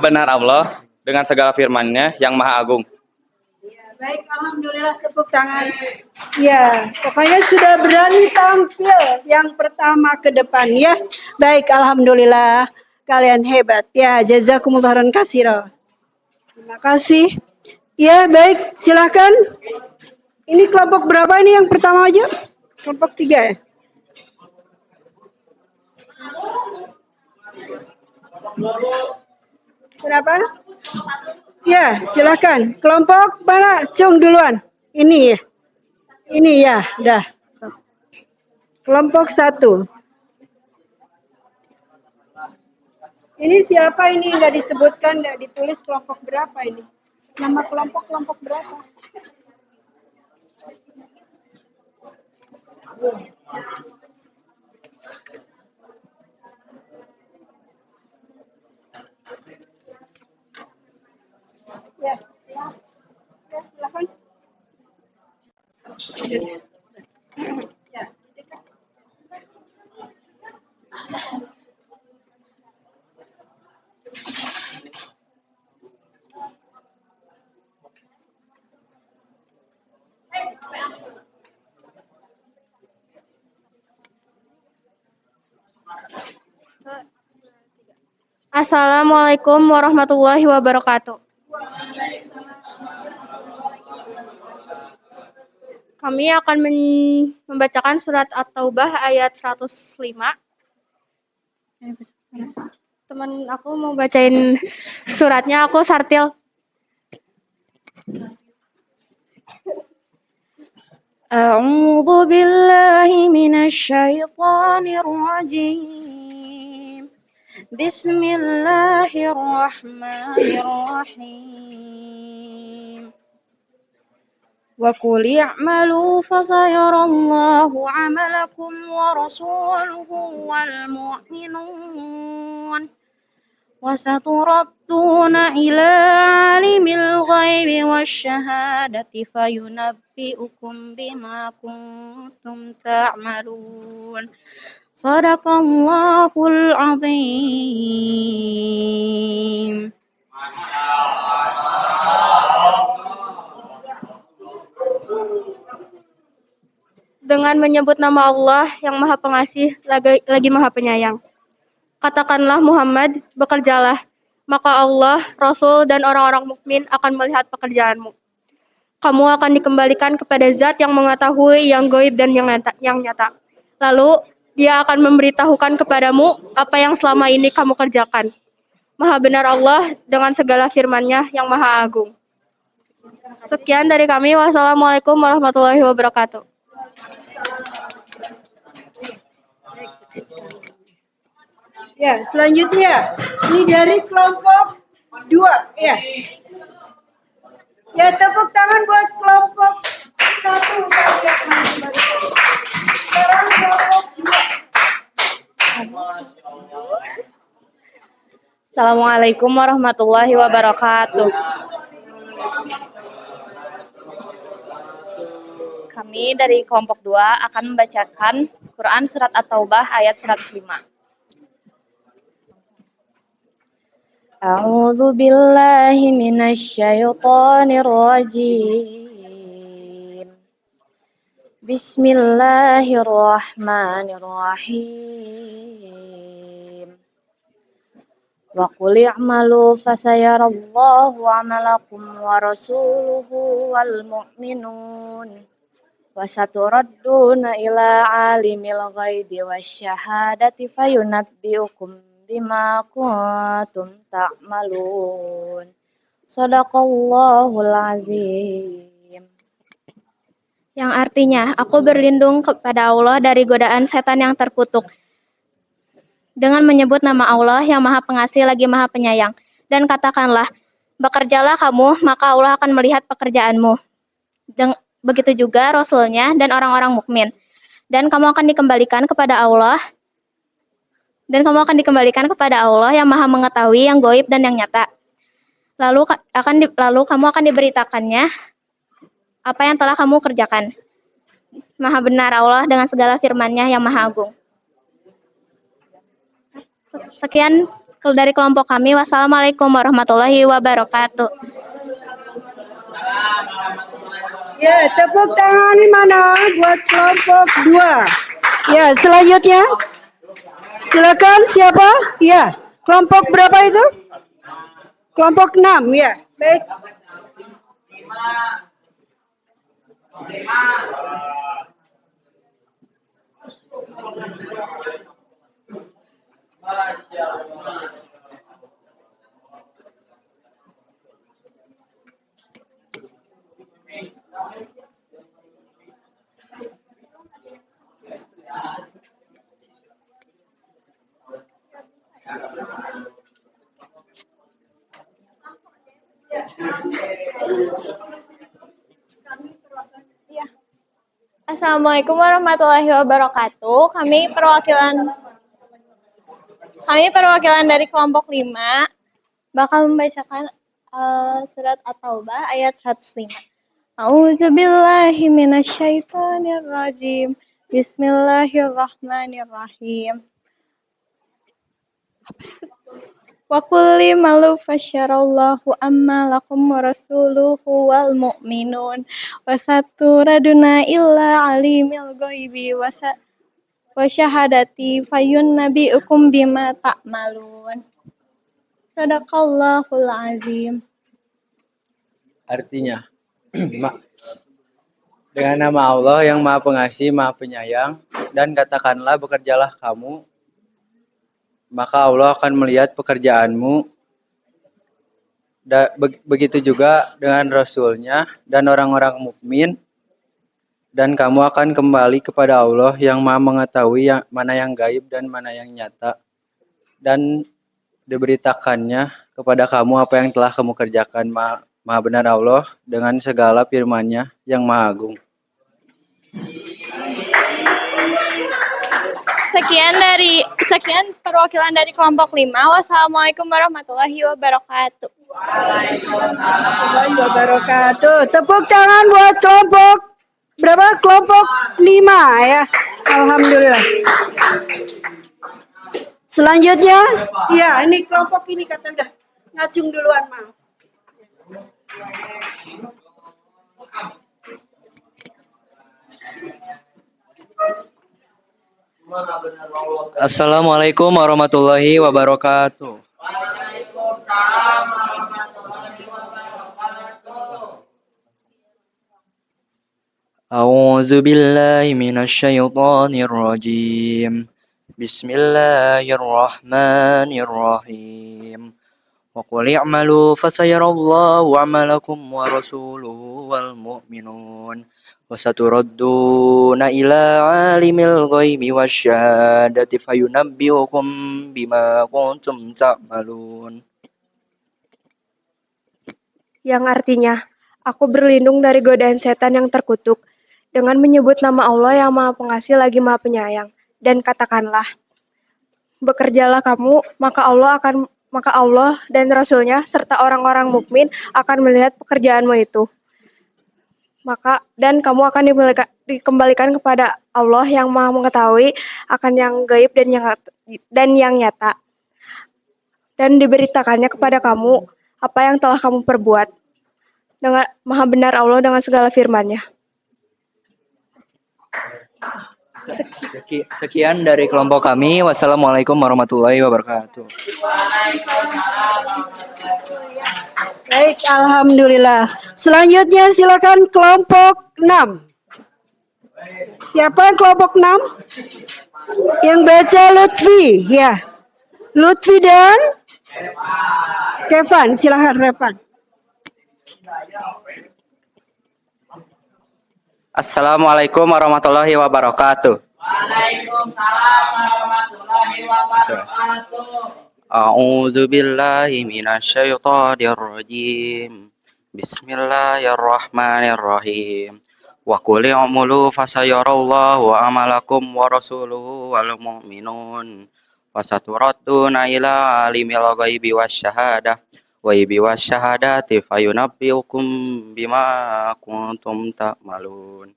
benar Allah dengan segala firman-Nya yang Maha Agung. Baik, alhamdulillah, tepuk tangan. Ya, pokoknya sudah berani tampil yang pertama ke depan ya. Baik, alhamdulillah, kalian hebat ya. Jazakumullah khairan katsira. Terima kasih. Ya, baik, silakan. Ini kelompok berapa ini yang pertama aja? Kelompok 3 ya? Berapa? Ya, silakan. Kelompok mana? Cung duluan. Ini ya. Ini ya, dah. Kelompok 1. Ini siapa ini? Nggak disebutkan, nggak ditulis kelompok berapa ini? Nama kelompok berapa? Ya, silakan. Ya. Assalamualaikum warahmatullahi wabarakatuh. Kami akan membacakan surat At-Taubah ayat 105. Teman aku mau bacain suratnya, aku Sartil. A'udzu billahi minasy syaithanir rajim. Bismillahirrahmanirrahim. Wa qul i'malu fasayarallahu 'amalakum wa rasuluhu wal mu'minun. وستردون إلى عالم الغيب والشهادة فينبئكم بما كنتم تعملون صدق الله العظيم. Dengan menyebut nama Allah yang Maha Pengasih lagi Maha Penyayang. Katakanlah Muhammad, bekerjalah, maka Allah, Rasul, dan orang-orang mukmin akan melihat pekerjaanmu. Kamu akan dikembalikan kepada Zat yang mengetahui yang gaib dan yang nyata. Lalu, Dia akan memberitahukan kepadamu apa yang selama ini kamu kerjakan. Maha benar Allah dengan segala firman-Nya yang Maha Agung. Sekian dari kami. Wassalamualaikum warahmatullahi wabarakatuh. Ya, selanjutnya ini dari kelompok 2 ya. Ya, tepuk tangan buat kelompok 1. Sekarang kelompok 2. Assalamualaikum warahmatullahi wabarakatuh. Kami dari kelompok 2 akan membacakan Quran Surat At-Taubah ayat 105. A'udzu billahi minasy syaithanir rajim. Bismillahirrahmanirrahim. وقل اعملوا فسيرى الله عملكم ورسوله والمؤمنون وستردون إلى عالم الغيب والشهادة فينبئكم بما كنتم تعملون صدق الله العظيم. Yang artinya, aku berlindung kepada Allah dari godaan setan yang terkutuk dengan menyebut nama Allah yang Maha Pengasih lagi Maha Penyayang. Dan katakanlah, bekerjalah kamu, maka Allah akan melihat pekerjaanmu. Begitu juga Rasulnya dan orang-orang mukmin. Dan kamu akan dikembalikan kepada Allah. Dan kamu akan dikembalikan kepada Allah yang Maha mengetahui yang gaib dan yang nyata. Lalu kamu akan diberitakannya apa yang telah kamu kerjakan. Maha benar Allah dengan segala firman-Nya yang Maha Agung. Sekian dari kelompok kami. Wassalamualaikum warahmatullahi wabarakatuh. Ya, tepuk tangan di mana buat kelompok 2. Ya, selanjutnya. Silakan siapa? Ya, kelompok berapa itu? Kelompok 6, ya. Baik. Assalamualaikum warahmatullahi wabarakatuh. Kami perwakilan dari kelompok 5 bakal membacakan surat At-Taubah ayat 105. A'udzubillahi minasyaitonirrajim. Bismillahirrahmanirrahim. Wa kulli malu fasyarallahu amma lakum wa rasuluhu wal mu'minun wa saturaduna illa alimil ghaibi wa syahadati fayun nabi'ukum bima ta'malun. Sadaqallahul azim. Artinya, dengan nama Allah yang Maha Pengasih, Maha Penyayang, dan katakanlah bekerjalah kamu, maka Allah akan melihat pekerjaanmu. Begitu juga dengan Rasul-Nya dan orang-orang mukmin, dan kamu akan kembali kepada Allah yang Maha mengetahui mana yang gaib dan mana yang nyata, dan diberitakannya kepada kamu apa yang telah kamu kerjakan. Maha benar Allah dengan segala firman-Nya yang Maha Agung. Sekian perwakilan dari kelompok 5. Wassalamualaikum warahmatullahi wabarakatuh. Warahmatullahi wabarakatuh. Tepuk tangan buat kelompok berapa? Kelompok 5 ya. Alhamdulillah. Selanjutnya, ya ini kelompok ini kata udah ngacung duluan, maaf. Assalamualaikum warahmatullahi wabarakatuh. A'udzu billahi minasyaitonir rajim. Bismillahirrahmanirrahim. Wa qul i'malu fasayarallahu 'amalakum wa rasuluhu wal mu'minun. Wa saturadduna ila 'alimil ghaibi wasyahadati fayunabbi'ukum bima kuntum ta'malun. Yang artinya, aku berlindung dari godaan setan yang terkutuk dengan menyebut nama Allah yang Maha Pengasih lagi Maha Penyayang. Dan katakanlah, bekerjalah kamu, maka Allah dan Rasul-Nya serta orang-orang mukmin akan melihat pekerjaanmu itu. Dan kamu akan dikembalikan kepada Allah yang Maha mengetahui akan yang gaib dan yang nyata. Dan diberitakannya kepada kamu apa yang telah kamu perbuat. Dengan Maha benar Allah dengan segala firman-Nya. Sekian dari kelompok kami. Wassalamualaikum warahmatullahi wabarakatuh. Baik, alhamdulillah. Selanjutnya silakan kelompok 6. Siapa yang kelompok 6? Yang baca Lutfi, ya. Lutfi dan Kevin, silakan Revan. Assalamualaikum warahmatullahi wabarakatuh. Waalaikumsalam warahmatullahi wabarakatuh. A'udzu billahi minasyaitonir rajim. Bismillahirrahmanirrahim. Wa qul i'malu fasayarallahu amalakum wa rasuluhu wal mu'minun. Fasaturadduna ila alimil ghaibi wasyahadah wasyahadati fayunabbiukum bima kuntum ta'malun.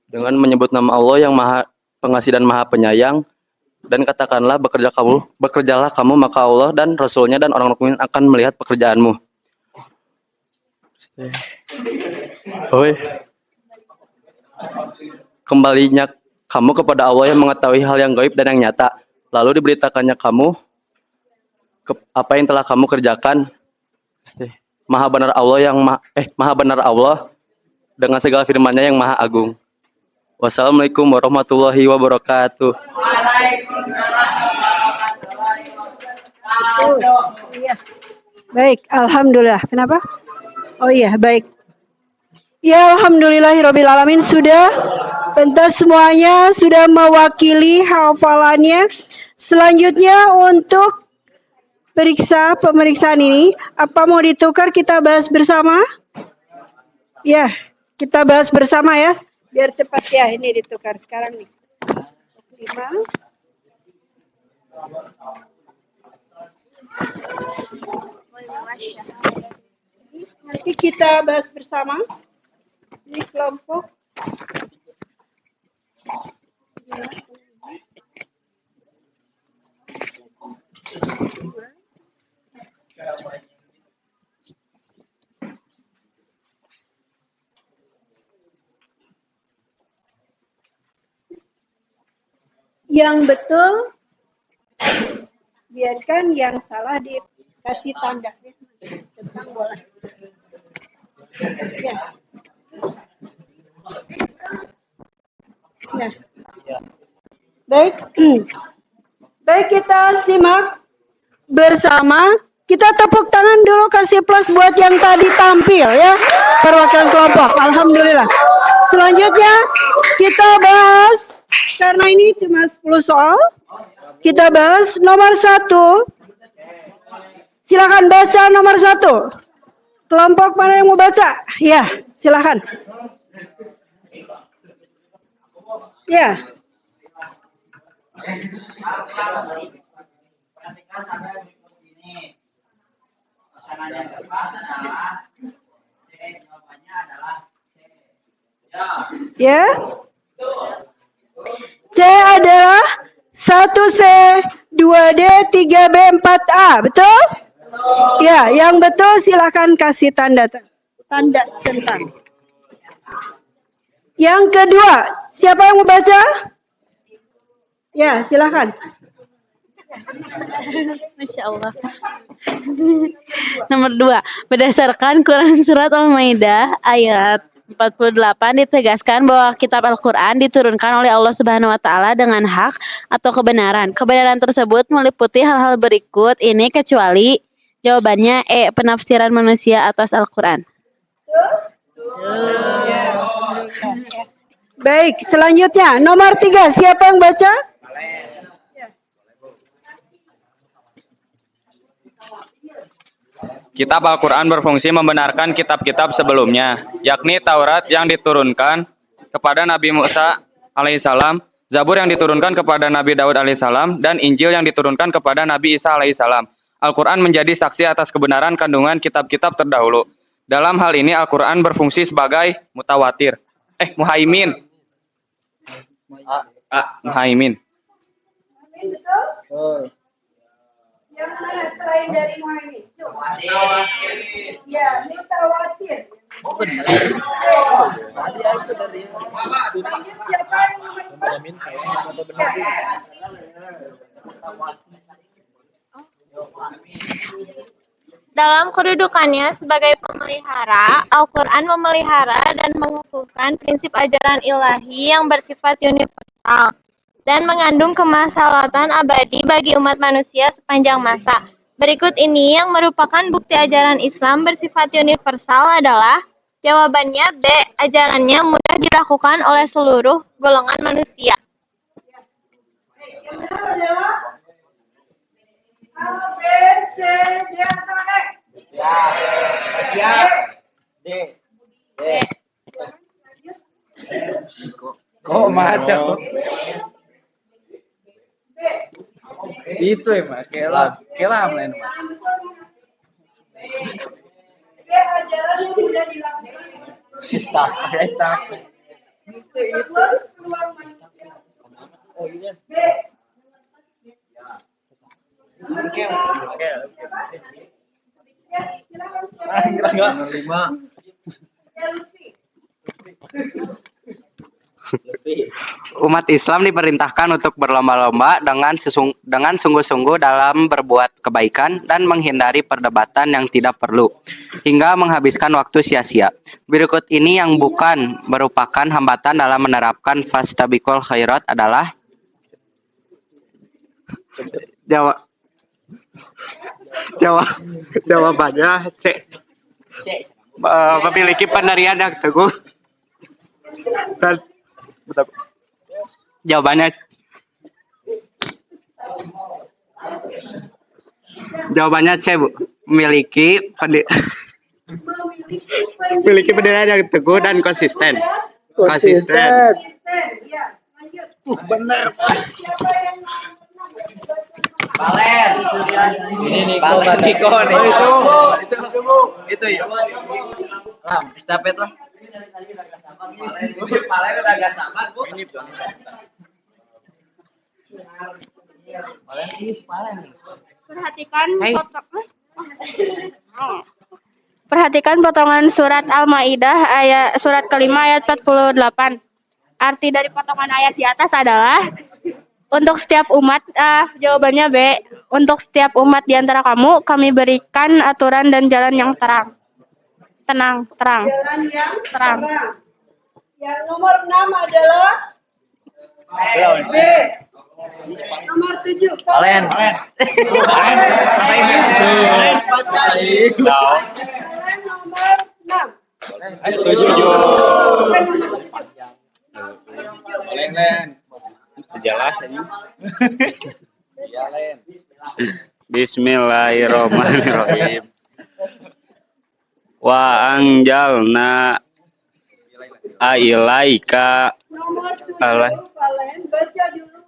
Dengan menyebut nama Allah yang Maha Pengasih dan Maha Penyayang, dan katakanlah bekerjalah kamu, maka Allah dan Rasulnya dan orang mukmin akan melihat pekerjaanmu. Kembalinya kamu kepada Allah yang mengetahui hal yang gaib dan yang nyata, lalu diberitakannya kamu apa yang telah kamu kerjakan. Maha benar Allah dengan segala firman-Nya yang Maha Agung. Wassalamualaikum warahmatullahi wabarakatuh. Iya. Baik, alhamdulillah. Kenapa? Oh iya, baik. Ya, alhamdulillahirabbil alamin, sudah pentas semuanya sudah mewakili hafalannya. Selanjutnya untuk pemeriksaan ini, apa mau ditukar kita bahas bersama? Ya, kita bahas bersama ya, biar cepat ya. Ini ditukar sekarang nih. 5. Nanti kita bahas bersama di kelompok. Yang betul biarkan, yang salah dikasih tanda. Tentang bola. Ya. Nah. Baik. Baik, kita simak bersama. Kita tepuk tangan dulu, kasih plus buat yang tadi tampil ya, perwakilan kelompok. Alhamdulillah. Selanjutnya kita bahas, karena ini cuma 10 soal, kita bahas nomor 1. Silakan baca nomor 1. Kelompok mana yang mau baca? Ya, silakan. Ya. Pasangan yang tepat adalah C. Jawabannya adalah C. Ya. C adalah 1C, 2D, 3B, 4A. Betul? Ya, yang betul silakan kasih tanda centang. Yang kedua, siapa yang mau baca? Ya, silakan. Masya Allah. Nomor 2. Berdasarkan Quran Surat Al-Maidah ayat 48 ditegaskan bahwa kitab Al-Quran diturunkan oleh Allah Subhanahu wa Ta'ala dengan hak atau kebenaran. Kebenaran tersebut meliputi hal-hal berikut ini kecuali jawabannya E. Penafsiran manusia atas Al-Quran. Baik, selanjutnya nomor 3. Siapa yang baca? Kitab Al-Quran berfungsi membenarkan kitab-kitab sebelumnya, yakni Taurat yang diturunkan kepada Nabi Musa alaihissalam, Zabur yang diturunkan kepada Nabi Daud alaihissalam, dan Injil yang diturunkan kepada Nabi Isa alaihissalam. Al-Quran menjadi saksi atas kebenaran kandungan kitab-kitab terdahulu. Dalam hal ini Al-Quran berfungsi sebagai muhaimin. Muhaimin. Yang mana selain dari Muhammad? Ya, mutawatir. Lanjut, siapa yang nomor 4? Dalam kedudukannya sebagai pemelihara, Al-Quran memelihara dan mengukuhkan prinsip ajaran ilahi yang bersifat universal dan mengandung kemaslahatan abadi bagi umat manusia sepanjang masa. Berikut ini yang merupakan bukti ajaran Islam bersifat universal adalah jawabannya B. Ajarannya mudah dilakukan oleh seluruh golongan manusia. Yang benar adalah A, B, C, D, atau E? Siap. D. Kok macam B. itu emang kelam lain mas. B, ajaran yang mudah dilakukan. Stop. Seluruh peluang manusia. B. Nomor 5. Ya, silakan siapa? Umat Islam diperintahkan untuk berlomba-lomba dengan sungguh-sungguh dalam berbuat kebaikan dan menghindari perdebatan yang tidak perlu, hingga menghabiskan waktu sia-sia. Berikut ini yang bukan merupakan hambatan dalam menerapkan fastabiqul khairat adalah jawabannya C. Memiliki pendirian yang teguh dan jawabannya C, Bu. Memiliki pendirian yang teguh dan konsisten. Ya, lanjut. Benar. Siapa yang Balen. Ini nih itu ya. Lam, capek lah. Balen udah agak sabar, Bu. Perhatikan potongan surat Al-Maidah surat kelima ayat 48. Arti dari potongan ayat di atas adalah untuk setiap umat, jawabannya B. Untuk setiap umat di antara kamu, kami berikan aturan dan jalan yang terang. Terang. jalan yang terang? Yang nomor 6 adalah B. Nomor 7. Balen. Nomor 6. Bismillahirrahmanirrahim. Wa anjalna ailaika Nomor 7. Allah. Valen, baca dulu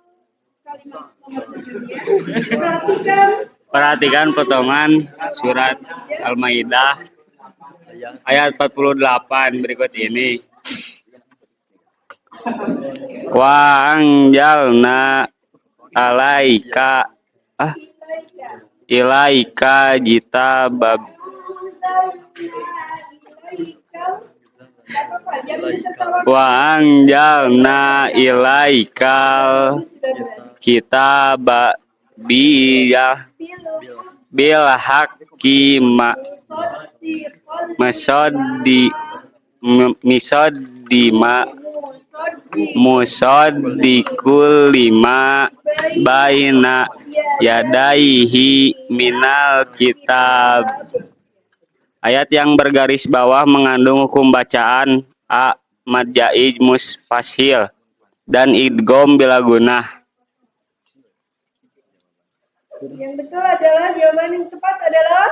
kalimat nomor 7-nya. Perhatikan potongan surat Al-Maidah ayat 48 berikut ini. Wa anjalna alaika ilaika jitabab wa anjalna ilaikal kitaba bil haqqi musaddiqul lima baina yadaihi minal kitab. Ayat yang bergaris bawah mengandung hukum bacaan A. Madjai musfashil dan idgham bila gunah. Yang betul adalah jawaban yang tepat adalah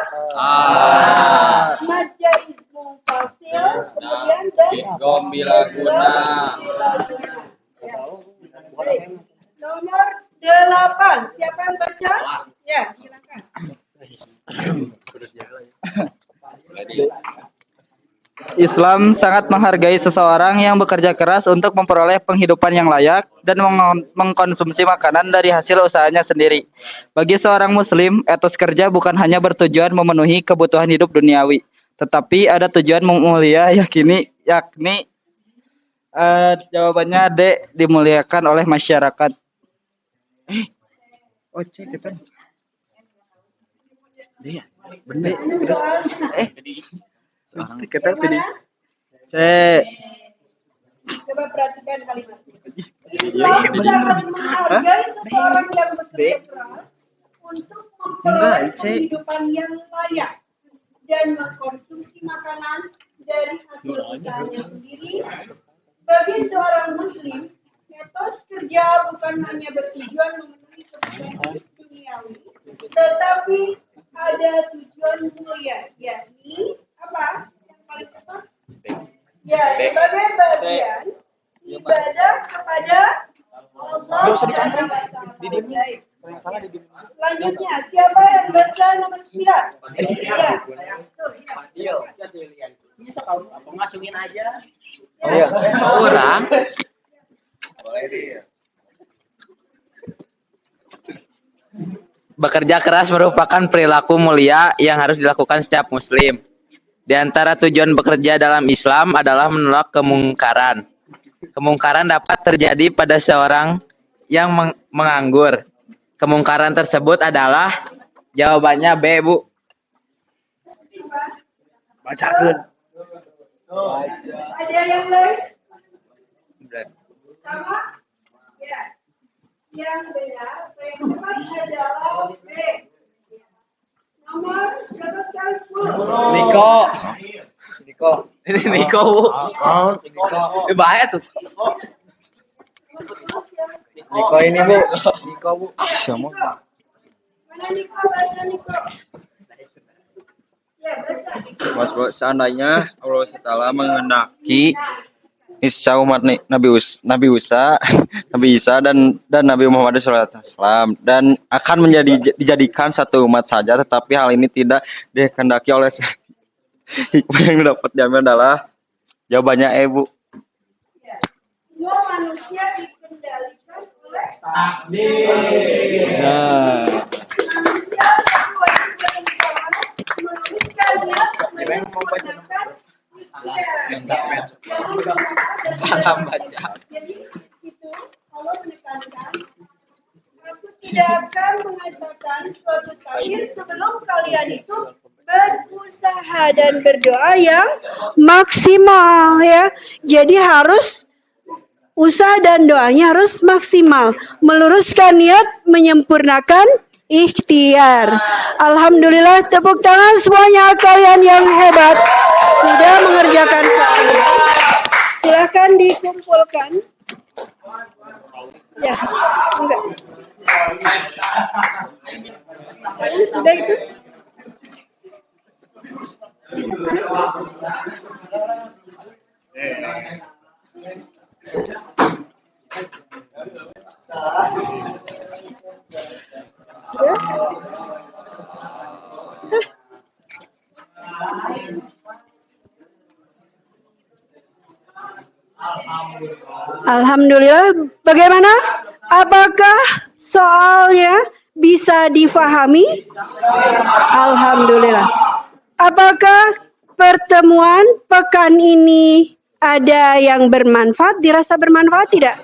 Madja ismu fasil, kemudian dan Idgham bila gunah. Baik. Nomor 8. Siapa yang baca? Ya, silakan. Islam sangat menghargai seseorang yang bekerja keras untuk memperoleh penghidupan yang layak dan mengkonsumsi makanan dari hasil usahanya sendiri. Bagi seorang muslim, etos kerja bukan hanya bertujuan memenuhi kebutuhan hidup duniawi, tetapi ada tujuan mulia yakni jawabannya D, dimuliakan oleh masyarakat. Oh, cek kita. Dia, benar. Kita tadi. Cek. Coba perhatikan kalimat. Islam sangat menghargai seseorang yang bekerja keras untuk memperoleh kehidupan yang layak dan mengkonsumsi makanan dari hasil usahanya sendiri. Bagi seorang muslim, etos kerja bukan hanya bertujuan memenuhi kebutuhan duniawi, tetapi ada tujuan mulia, yakni apa? Yang paling cepat? Ya, sebagai bagian ibadah kepada Allah Subhanahu wa Ta'ala. Selanjutnya, siapa yang baca nomor 9? Ya. Iya. Ini sekali apa masukin aja. Iya. Orang. Bekerja keras merupakan perilaku mulia yang harus dilakukan setiap muslim. Di antara tujuan bekerja dalam Islam adalah menolak kemungkaran. Kemungkaran dapat terjadi pada seorang yang menganggur. Kemungkaran tersebut adalah jawabannya B, Bu. Bacakan. Ada yang lain? Sama? Ya. Yang benar, yang tepat adalah B. Nomor berapa sekarang? 10. Niko. Ini Niko, Bu. Ini bahaya tuh. Niko ini, Bu. Niko, Bu. Mana Niko? Baca Niko. Ya, baca. Seandainya Allah Taala mengendaki Isa umat Nabi Isa dan Nabi Muhammad SAW dan akan dijadikan satu umat saja, tetapi hal ini tidak dikehendaki oleh hikmah yang dapat diambil adalah jawabannya Bu. Semua manusia dikendalikan oleh takdir. Manusia wajib berusaha menuliskan niat menggunakan Jadi itu Allah menekankan, aku tidak akan mengatakan suatu takdir sebelum kalian itu berusaha dan berdoa yang maksimal ya. Jadi harus usaha dan doanya harus maksimal, meluruskan niat, menyempurnakan ikhtiar. Alhamdulillah, tepuk tangan semuanya kalian yang hebat sudah mengerjakan PR. Silakan dikumpulkan. Ya, enggak. Saya sudah itu. Alhamdulillah. Bagaimana? Apakah soalnya bisa difahami? Alhamdulillah. Apakah pertemuan pekan ini ada yang bermanfaat? Dirasa bermanfaat tidak?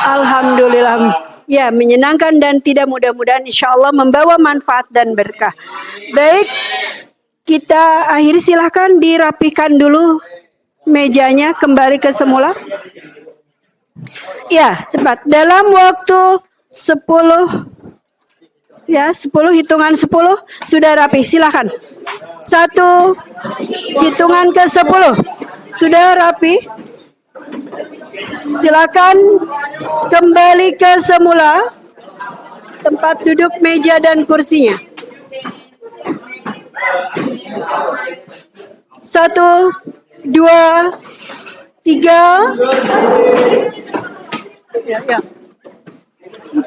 Alhamdulillah. Ya, menyenangkan dan tidak, mudah-mudahan insya Allah membawa manfaat dan berkah. Baik, kita akhiri, silahkan dirapikan dulu mejanya kembali ke semula. Ya, cepat. Dalam waktu 10, ya 10, hitungan 10, sudah rapi. Silahkan. 1, hitungan ke 10. Sudah rapi. Silakan kembali ke semula. Tempat duduk, meja, dan kursinya. 1, 2, 3, 4,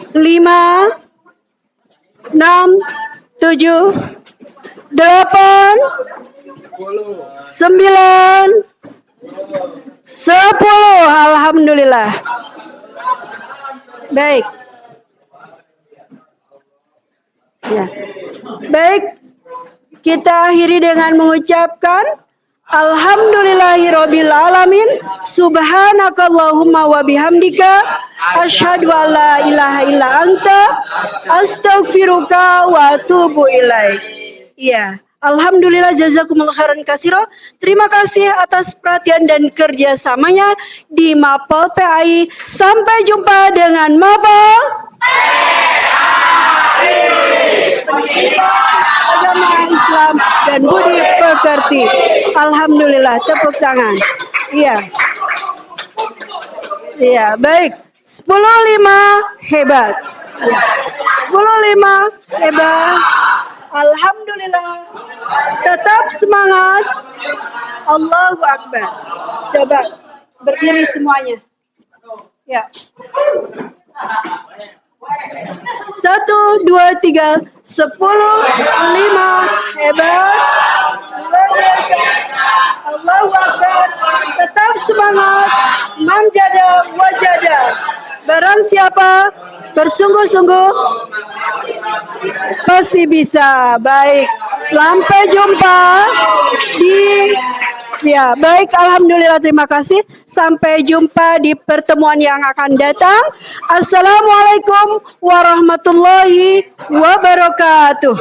5, 5, 6, 7, 8, 9, 10. Alhamdulillah. Baik. Ya. Baik. Kita akhiri dengan mengucapkan Alhamdulillahirabbil alamin. Subhanakallahumma wa bihamdika asyhadu an la ilaha illa anta astaghfiruka wa atubu ilaik. Iya. Alhamdulillah, jazakumullah khairan katsira. Terima kasih atas perhatian dan kerjasamanya di Mapel PAI. Sampai jumpa dengan Mapel Agama Islam dan Budi Pekerti. Alhamdulillah, tepuk tangan. Iya. Iya, baik. 10-5 hebat. 10-5 hebat. Alhamdulillah. Tetap semangat. Allahu Akbar. Coba berdiri semuanya. Ya. 1, 2, 3, 10, 5 hebat. Luar biasa. Allahu Akbar. Tetap semangat. Manjada wajada. Barang siapa bersungguh-sungguh pasti bisa. Baik. Sampai jumpa di baik, alhamdulillah, terima kasih. Sampai jumpa di pertemuan yang akan datang. Assalamualaikum warahmatullahi wabarakatuh.